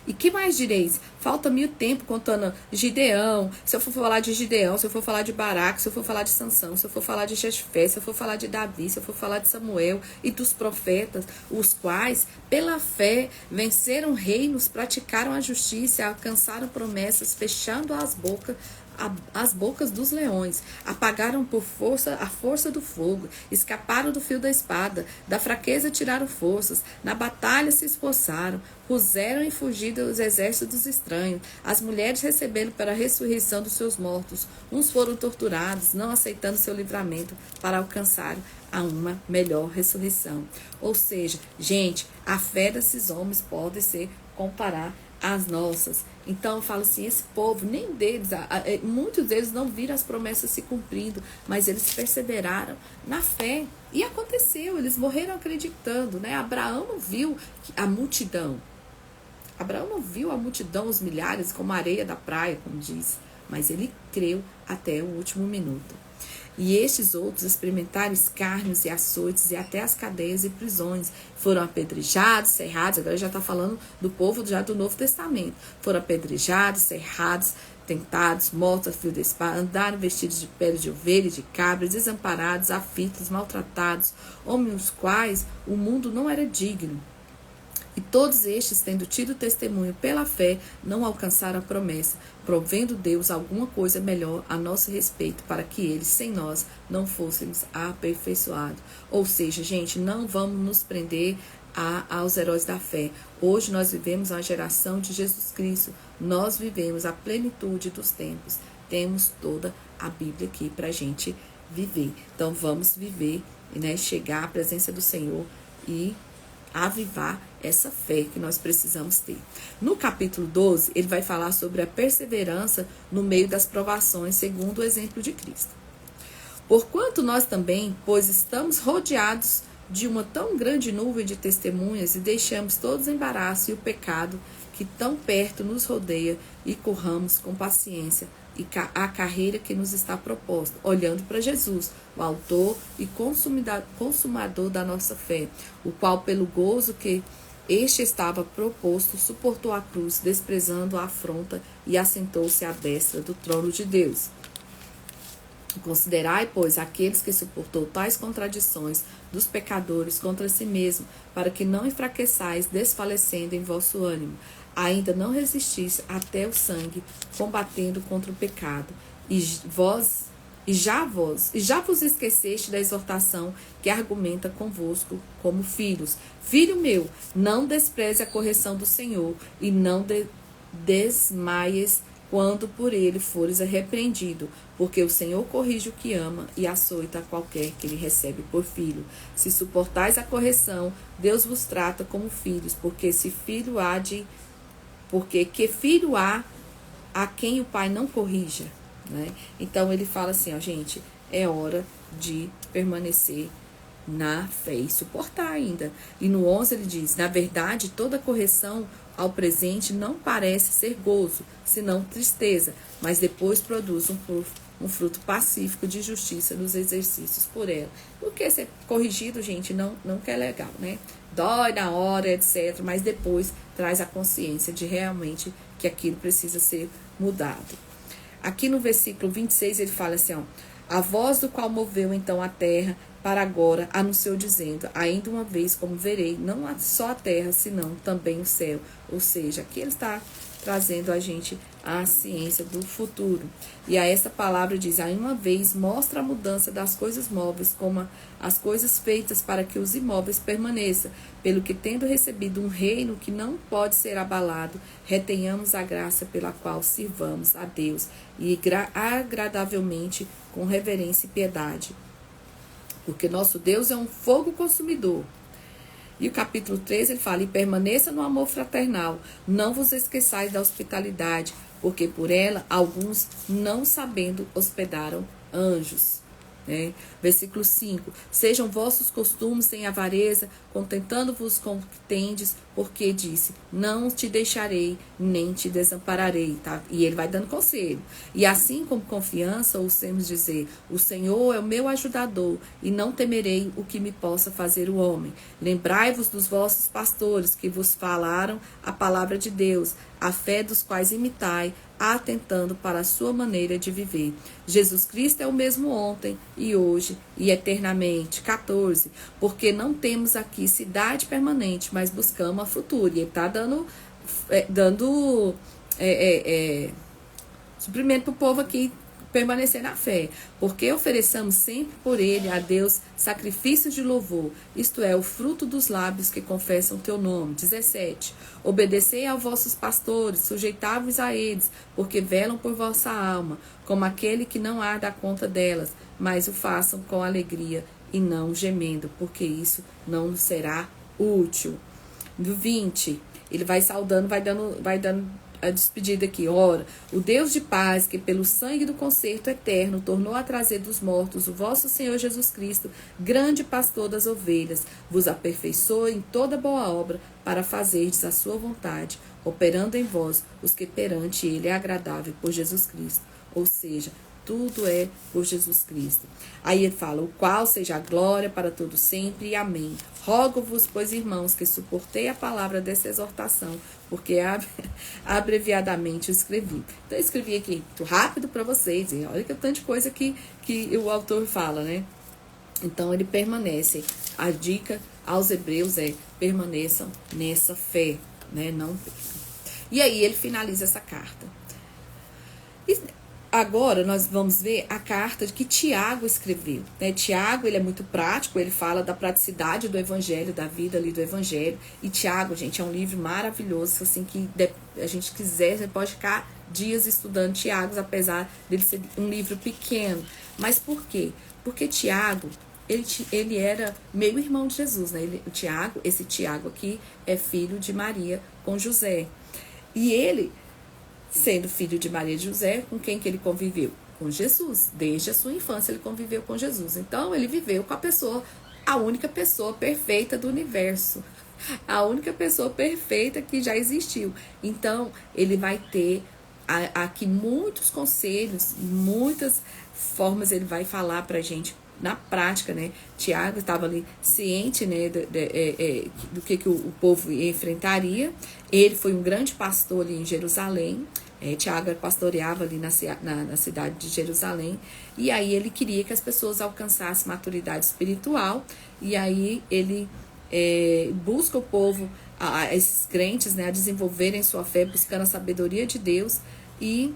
E que mais direis? Falta-me o tempo contando Gideão, se eu for falar de Gideão, se eu for falar de Baraque, se eu for falar de Sansão, se eu for falar de Jefté, se eu for falar de Davi, se eu for falar de Samuel e dos profetas, os quais, pela fé, venceram reinos, praticaram a justiça, alcançaram promessas, fechando as bocas dos leões, apagaram por força a força do fogo, escaparam do fio da espada, da fraqueza tiraram forças, na batalha se esforçaram, puseram em fugida os exércitos estranhos, as mulheres receberam para a ressurreição dos seus mortos, uns foram torturados, não aceitando seu livramento, para alcançar a uma melhor ressurreição. Ou seja, gente, a fé desses homens pode ser comparar às nossas. Então eu falo assim, esse povo, nem deles, muitos deles não viram as promessas se cumprindo, mas eles perseveraram na fé. E aconteceu, eles morreram acreditando, né? Abraão não viu a multidão. Abraão não viu a multidão, os milhares, como a areia da praia, como diz. Mas ele creu até o último minuto. E estes outros experimentaram escárnios e açoites e até as cadeias e prisões. Foram apedrejados, serrados, agora já está falando do povo já do Novo Testamento. Foram apedrejados, serrados, tentados, mortos a fio de espada, andaram vestidos de pele de ovelha e de cabra, desamparados, aflitos, maltratados, homens os quais o mundo não era digno. E todos estes, tendo tido testemunho pela fé, não alcançaram a promessa, provendo Deus alguma coisa melhor a nosso respeito, para que eles, sem nós, não fôssemos aperfeiçoados. Ou seja, gente, não vamos nos prender aos heróis da fé. Hoje nós vivemos uma geração de Jesus Cristo. Nós vivemos a plenitude dos tempos. Temos toda a Bíblia aqui para a gente viver. Então vamos viver, né, chegar à presença do Senhor e avivar essa fé que nós precisamos ter. No capítulo 12, ele vai falar sobre a perseverança no meio das provações, segundo o exemplo de Cristo. Porquanto nós também, pois estamos rodeados de uma tão grande nuvem de testemunhas e deixamos todos o embaraço e o pecado que tão perto nos rodeia e corramos com paciência a carreira que nos está proposta, olhando para Jesus, o autor e consumador da nossa fé, o qual, pelo gozo que este estava proposto, suportou a cruz, desprezando a afronta e assentou-se à destra do trono de Deus. Considerai, pois, aqueles que suportou tais contradições dos pecadores contra si mesmo, para que não enfraqueçais, desfalecendo em vosso ânimo. Ainda não resistis até o sangue, combatendo contra o pecado. E já vos esqueceste da exortação que argumenta convosco como filhos. Filho meu, não despreze a correção do Senhor, e não desmaies quando por ele fores repreendido, porque o Senhor corrige o que ama e açoita qualquer que lhe recebe por filho. Se suportais a correção, Deus vos trata como filhos, porque que filho há a quem o pai não corrija, né? Então ele fala assim, ó, gente, é hora de permanecer na fé e suportar ainda. E no 11 ele diz, na verdade, toda correção ao presente não parece ser gozo, senão tristeza, mas depois produz um fruto pacífico de justiça nos exercícios por ela. Porque ser corrigido, gente, não que é legal, né? Dói na hora, etc., mas depois traz a consciência de realmente que aquilo precisa ser mudado. Aqui no versículo 26 ele fala assim, ó, a voz do qual moveu então a terra para agora anunciou dizendo, ainda uma vez como verei, não só a terra, senão também o céu. Ou seja, aqui ele está trazendo a gente a ciência do futuro. E a essa palavra diz, aí uma vez mostra a mudança das coisas móveis como as coisas feitas para que os imóveis permaneçam, pelo que tendo recebido um reino que não pode ser abalado, retenhamos a graça pela qual sirvamos a Deus e agradavelmente com reverência e piedade. Porque nosso Deus é um fogo consumidor. E o capítulo 13 ele fala, e permaneça no amor fraternal, não vos esqueçais da hospitalidade, porque por ela alguns, não sabendo, hospedaram anjos. né? Versículo 5. Sejam vossos costumes sem avareza, contentando-vos com o que tendes, porque disse, não te deixarei, nem te desampararei, tá? E ele vai dando conselho. E assim como confiança, ousemos dizer, o Senhor é o meu ajudador, e não temerei o que me possa fazer o homem. Lembrai-vos dos vossos pastores, que vos falaram a palavra de Deus, a fé dos quais imitai, atentando para a sua maneira de viver. Jesus Cristo é o mesmo ontem e hoje e eternamente. 14. Porque não temos aqui cidade permanente, mas buscamos a futura. E ele está dando suprimento para o povo aqui permanecer na fé, porque ofereçamos sempre por ele a Deus sacrifícios de louvor, isto é, o fruto dos lábios que confessam teu nome. 17. Obedecei aos vossos pastores, sujeitai-vos a eles, porque velam por vossa alma, como aquele que não há da conta delas, mas o façam com alegria e não gemendo, porque isso não nos será útil. No 20, ele vai saudando, vai dando a despedida aqui. Ora, o Deus de paz, que pelo sangue do concerto eterno tornou a trazer dos mortos o vosso Senhor Jesus Cristo, grande pastor das ovelhas, vos aperfeiçoe em toda boa obra para fazerdes a sua vontade, operando em vós os que perante ele é agradável por Jesus Cristo. Ou seja, tudo é por Jesus Cristo. Aí ele fala, o qual seja a glória para todo sempre e amém. Rogo-vos, pois, irmãos, que suportei a palavra dessa exortação, porque abreviadamente eu escrevi. Então eu escrevi aqui muito rápido para vocês, e olha que tanto de coisa que o autor fala, né? Então ele permanece. A dica aos hebreus é, permaneçam nessa fé, né? Não percam. E aí ele finaliza essa carta. Agora nós vamos ver a carta que Tiago escreveu, né? Tiago, ele é muito prático, ele fala da praticidade do evangelho, da vida ali do evangelho. E Tiago, gente, é um livro maravilhoso, assim, que a gente quiser, você pode ficar dias estudando Tiago, apesar dele ser um livro pequeno. Mas por quê? Porque Tiago, ele era meio irmão de Jesus, né? Esse Tiago aqui é filho de Maria com José. E ele, sendo filho de Maria e José, com quem que ele conviveu? Com Jesus. Desde a sua infância ele conviveu com Jesus. Então ele viveu com a única pessoa perfeita do universo. A única pessoa perfeita que já existiu. Então ele vai ter aqui muitos conselhos, muitas formas ele vai falar pra gente na prática, né? Tiago estava ali ciente, né, do que o povo enfrentaria. Ele foi um grande pastor ali em Jerusalém. Tiago pastoreava ali na cidade de Jerusalém. E aí ele queria que as pessoas alcançassem maturidade espiritual. E aí ele busca o povo, esses crentes, né, a desenvolverem sua fé, buscando a sabedoria de Deus e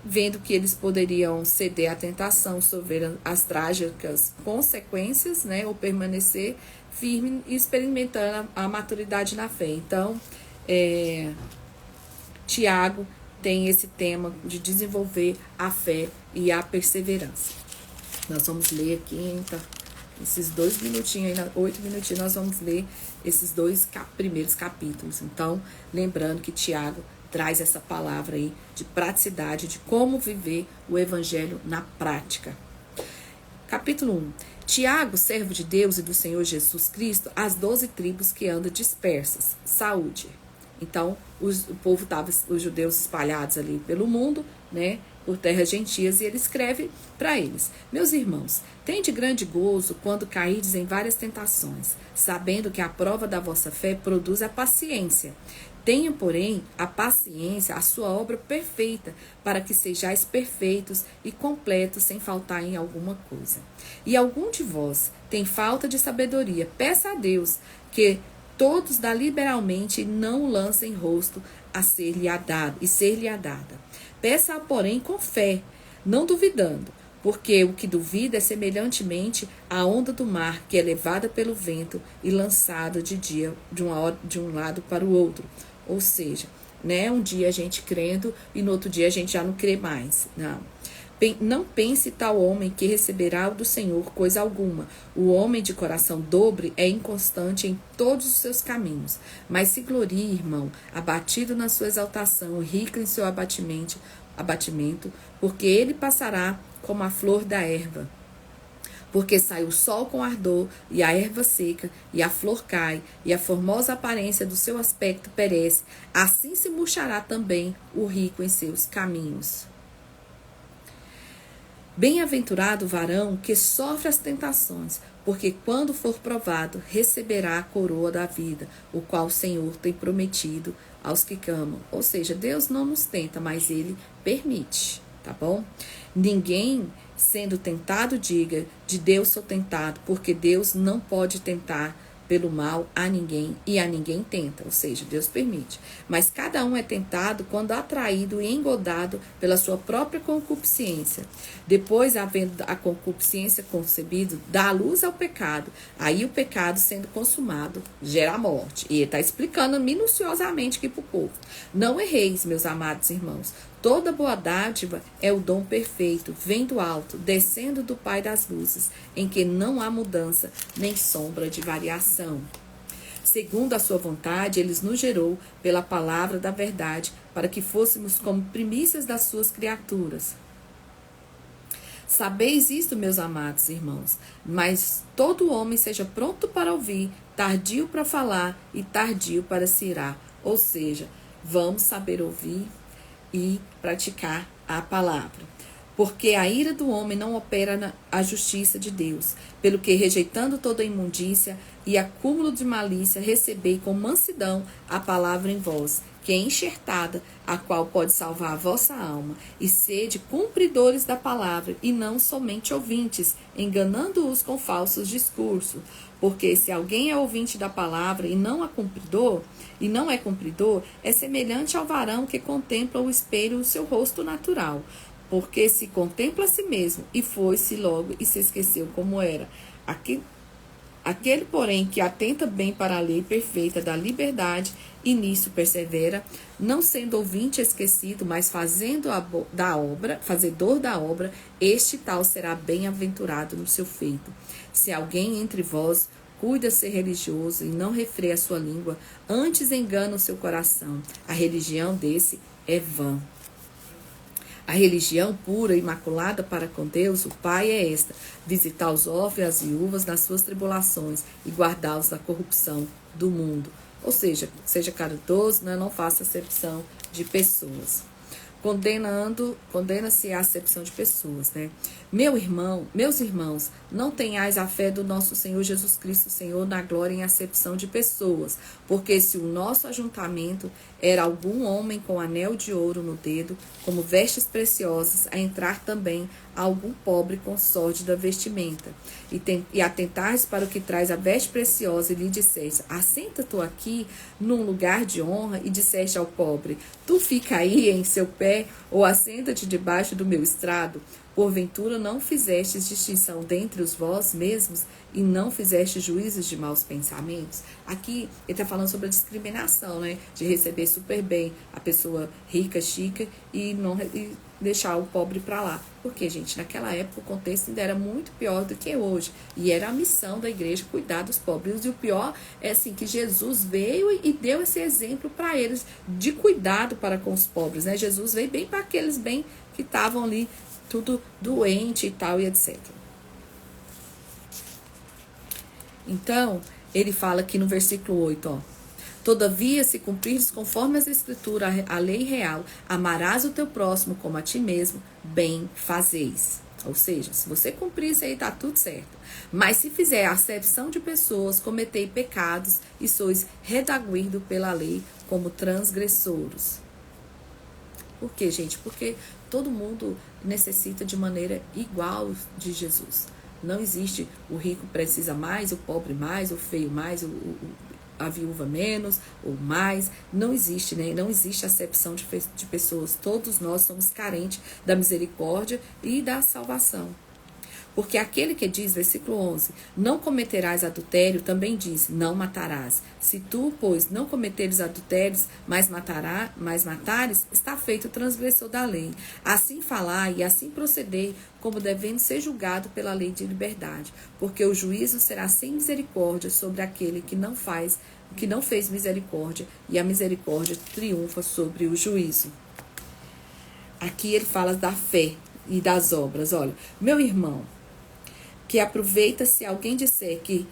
vendo que eles poderiam ceder à tentação, sofrer as trágicas consequências, né, ou permanecer firme e experimentando a maturidade na fé. Então, Tiago tem esse tema de desenvolver a fé e a perseverança. Nós vamos ler aqui, esses 2 minutinhos, 8 minutinhos, nós vamos ler esses 2 primeiros capítulos. Então, lembrando que Tiago traz essa palavra aí de praticidade, de como viver o evangelho na prática. Capítulo 1. Tiago, servo de Deus e do Senhor Jesus Cristo, as 12 tribos que andam dispersas. Saúde. Então, o povo estava, os judeus espalhados ali pelo mundo, né, por terras gentias, e ele escreve para eles: meus irmãos, tende grande gozo quando cairdes em várias tentações, sabendo que a prova da vossa fé produz a paciência. Tenha, porém, a paciência, a sua obra perfeita, para que sejais perfeitos e completos, sem faltar em alguma coisa. E algum de vós tem falta de sabedoria, peça a Deus, que todos dá liberalmente e não lancem rosto a ser-lhe dada. Peça, porém, com fé, não duvidando, porque o que duvida é semelhantemente à onda do mar, que é levada pelo vento e lançada de um lado para o outro. Ou seja, né, um dia a gente crendo e no outro dia a gente já não crê mais. Não pense tal homem que receberá do Senhor coisa alguma. O homem de coração dobre é inconstante em todos os seus caminhos. Mas se glorie, irmão, abatido na sua exaltação, rico em seu abatimento, porque ele passará como a flor da erva. Porque sai o sol com ardor, e a erva seca, e a flor cai, e a formosa aparência do seu aspecto perece, assim se murchará também o rico em seus caminhos. Bem-aventurado o varão que sofre as tentações, porque quando for provado, receberá a coroa da vida, o qual o Senhor tem prometido aos que amam. Ou seja, Deus não nos tenta, mas Ele permite, tá bom? Ninguém sendo tentado diga, de Deus sou tentado, porque Deus não pode tentar pelo mal a ninguém e a ninguém tenta, ou seja, Deus permite. Mas cada um é tentado quando atraído e engodado pela sua própria concupiscência. Depois, havendo a concupiscência concebida, dá luz ao pecado. Aí o pecado sendo consumado gera a morte. E ele está explicando minuciosamente aqui para o povo. Não erreis, meus amados irmãos. Toda boa dádiva é o dom perfeito, vem do alto, descendo do Pai das luzes, em que não há mudança nem sombra de variação. Segundo a sua vontade, ele nos gerou pela palavra da verdade, para que fôssemos como primícias das suas criaturas. Sabeis isto, meus amados irmãos, mas todo homem seja pronto para ouvir, tardio para falar e tardio para se irar. Ou seja, vamos saber ouvir e praticar a palavra. Porque a ira do homem não opera a justiça de Deus, pelo que, rejeitando toda imundícia e acúmulo de malícia, recebei com mansidão a palavra em vós, que é enxertada, a qual pode salvar a vossa alma, e sede cumpridores da palavra, e não somente ouvintes, enganando-os com falsos discursos. Porque se alguém é ouvinte da palavra e não é cumpridor, é semelhante ao varão que contempla o espelho o seu rosto natural. Porque se contempla a si mesmo e foi-se logo e se esqueceu como era. Aquele, porém, que atenta bem para a lei perfeita da liberdade e nisso persevera, não sendo ouvinte esquecido, mas fazedor da obra, este tal será bem-aventurado no seu feito. Se alguém entre vós cuida ser religioso e não refreia a sua língua, antes engana o seu coração, a religião desse é vã. A religião pura e imaculada para com Deus, o Pai, é esta: visitar os órfãos e as viúvas nas suas tribulações e guardá-los da corrupção do mundo. Ou seja, seja caridoso, né? Não faça acepção de pessoas. Condena-se a acepção de pessoas, né? Meus irmãos, não tenhais a fé do nosso Senhor Jesus Cristo, Senhor, na glória em acepção de pessoas, porque se o nosso ajuntamento era algum homem com anel de ouro no dedo, como vestes preciosas, a entrar também algum pobre com sórdida vestimenta, e atentares para o que traz a veste preciosa, e lhe disseste: assenta-te aqui num lugar de honra, e disseste ao pobre: tu fica aí em seu pé, ou assenta-te debaixo do meu estrado. Porventura não fizestes distinção dentre os vós mesmos, e não fizeste juízos de maus pensamentos? Aqui ele está falando sobre a discriminação, né? De receber super bem a pessoa rica, chica, e deixar o pobre para lá. Porque, gente, naquela época o contexto ainda era muito pior do que hoje. E era a missão da igreja cuidar dos pobres. E o pior é assim, que Jesus veio e deu esse exemplo para eles de cuidado para com os pobres, né? Jesus veio bem para aqueles bem que estavam ali tudo doente e tal, e etc. Então, ele fala aqui no versículo 8, ó: todavia, se cumprires conforme as escrituras, a lei real, amarás o teu próximo como a ti mesmo, bem fazeis. Ou seja, se você cumprir isso aí, tá tudo certo. Mas se fizer acepção de pessoas, cometei pecados e sois redarguido pela lei como transgressores. Por quê, gente? Porque todo mundo necessita de maneira igual de Jesus. Não existe o rico precisa mais, o pobre mais, o feio mais, a viúva menos ou mais. Não existe, né? Não existe acepção de pessoas. Todos nós somos carentes da misericórdia e da salvação. Porque aquele que diz, versículo 11, não cometerás adultério, também diz, não matarás. Se tu, pois, não cometeres adultérios, mas matares, está feito o transgressor da lei. Assim falai e assim procedei, como devendo ser julgado pela lei de liberdade. Porque o juízo será sem misericórdia sobre aquele que não fez misericórdia, e a misericórdia triunfa sobre o juízo. Aqui ele fala da fé e das obras. Olha, meu irmão, Que aproveita se alguém disser que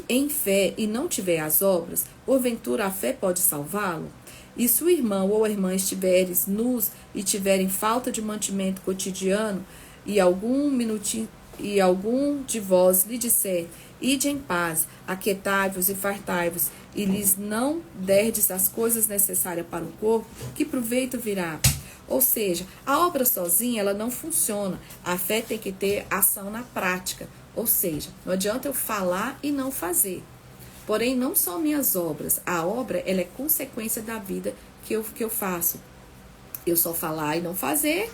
em fé e não tiver as obras, porventura a fé pode salvá-lo? E se o irmão ou a irmã estiveres nus e tiverem falta de mantimento cotidiano, e algum de vós lhe disser, ide em paz, aquietai-vos e fartai-vos, e lhes não derdes as coisas necessárias para o corpo, que proveito virá? Ou seja, a obra sozinha ela não funciona. A fé tem que ter ação na prática. Ou seja, não adianta eu falar e não fazer. Porém, não são minhas obras. A obra ela é consequência da vida que eu faço. Eu só falar e não fazer,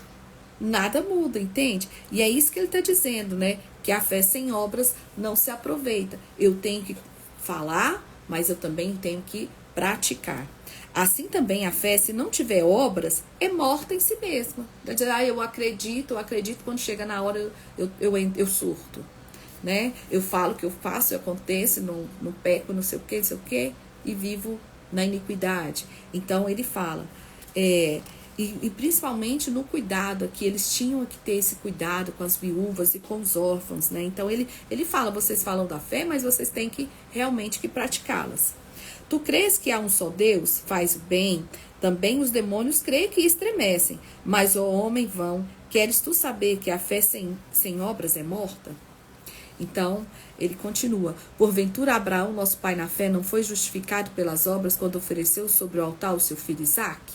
nada muda, entende? E é isso que ele está dizendo, né? Que a fé sem obras não se aproveita. Eu tenho que falar, mas eu também tenho que praticar. Assim também a fé, se não tiver obras, é morta em si mesma. Eu acredito, quando chega na hora eu surto. Né? Eu falo o que eu faço, acontece, não peco, não sei o que, e vivo na iniquidade. Então ele fala, e principalmente no cuidado aqui, eles tinham que ter esse cuidado com as viúvas e com os órfãos, né? Então ele fala, vocês falam da fé, mas vocês têm que realmente que praticá-las. Tu crês que há um só Deus, faz o bem, também os demônios creem que estremecem, mas o homem vão, queres tu saber que a fé sem obras é morta? Então, ele continua, porventura Abraão, nosso pai na fé, não foi justificado pelas obras quando ofereceu sobre o altar o seu filho Isaque?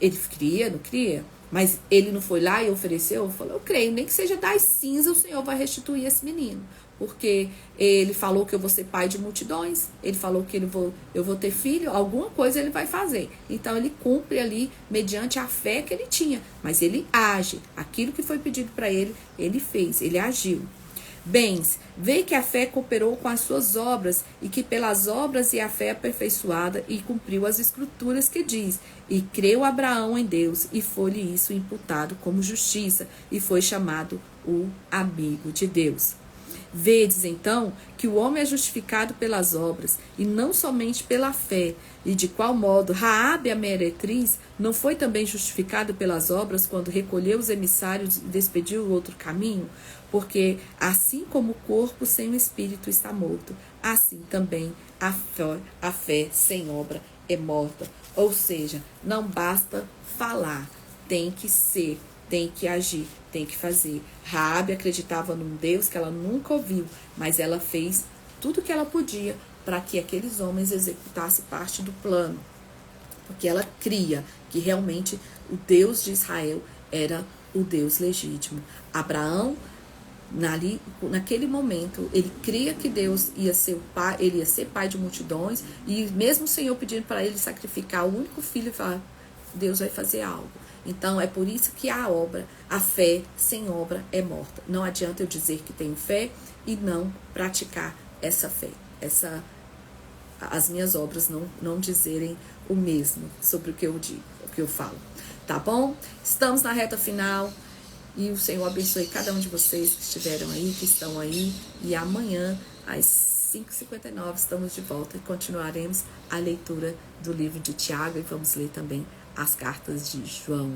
Ele cria, não cria? Mas ele não foi lá e ofereceu? Falou, eu creio, nem que seja das cinzas, o Senhor vai restituir esse menino. Porque ele falou que eu vou ser pai de multidões, ele falou que eu vou ter filho, alguma coisa ele vai fazer. Então ele cumpre ali mediante a fé que ele tinha, mas ele age. Aquilo que foi pedido para ele, ele fez, ele agiu. Bens, vê que a fé cooperou com as suas obras, e que pelas obras e a fé aperfeiçoada e cumpriu as escrituras que diz, e creu Abraão em Deus, e foi-lhe isso imputado como justiça, e foi chamado o amigo de Deus. Vedes, então, que o homem é justificado pelas obras, e não somente pela fé, e de qual modo Raabe a meretriz não foi também justificado pelas obras quando recolheu os emissários e despediu o outro caminho? Porque assim como o corpo sem o espírito está morto, assim também a fé sem obra é morta. Ou seja, não basta falar, tem que ser, tem que agir, tem que fazer. Raabe acreditava num Deus que ela nunca ouviu, mas ela fez tudo o que ela podia para que aqueles homens executassem parte do plano. Porque ela cria que realmente o Deus de Israel era o Deus legítimo. Abraão, naquele momento, ele cria que Deus ia ser o pai, ele ia ser pai de multidões, e mesmo o Senhor pedindo para ele sacrificar o único filho, ele fala, Deus vai fazer algo. Então é por isso que a fé sem obra é morta. Não adianta eu dizer que tenho fé e não praticar essa fé. As minhas obras não dizerem o mesmo sobre o que eu digo, o que eu falo. Tá bom? Estamos na reta final. E o Senhor abençoe cada um de vocês que estiveram aí, que estão aí. E amanhã, às 5h59, estamos de volta e continuaremos a leitura do livro de Tiago. E vamos ler também as cartas de João.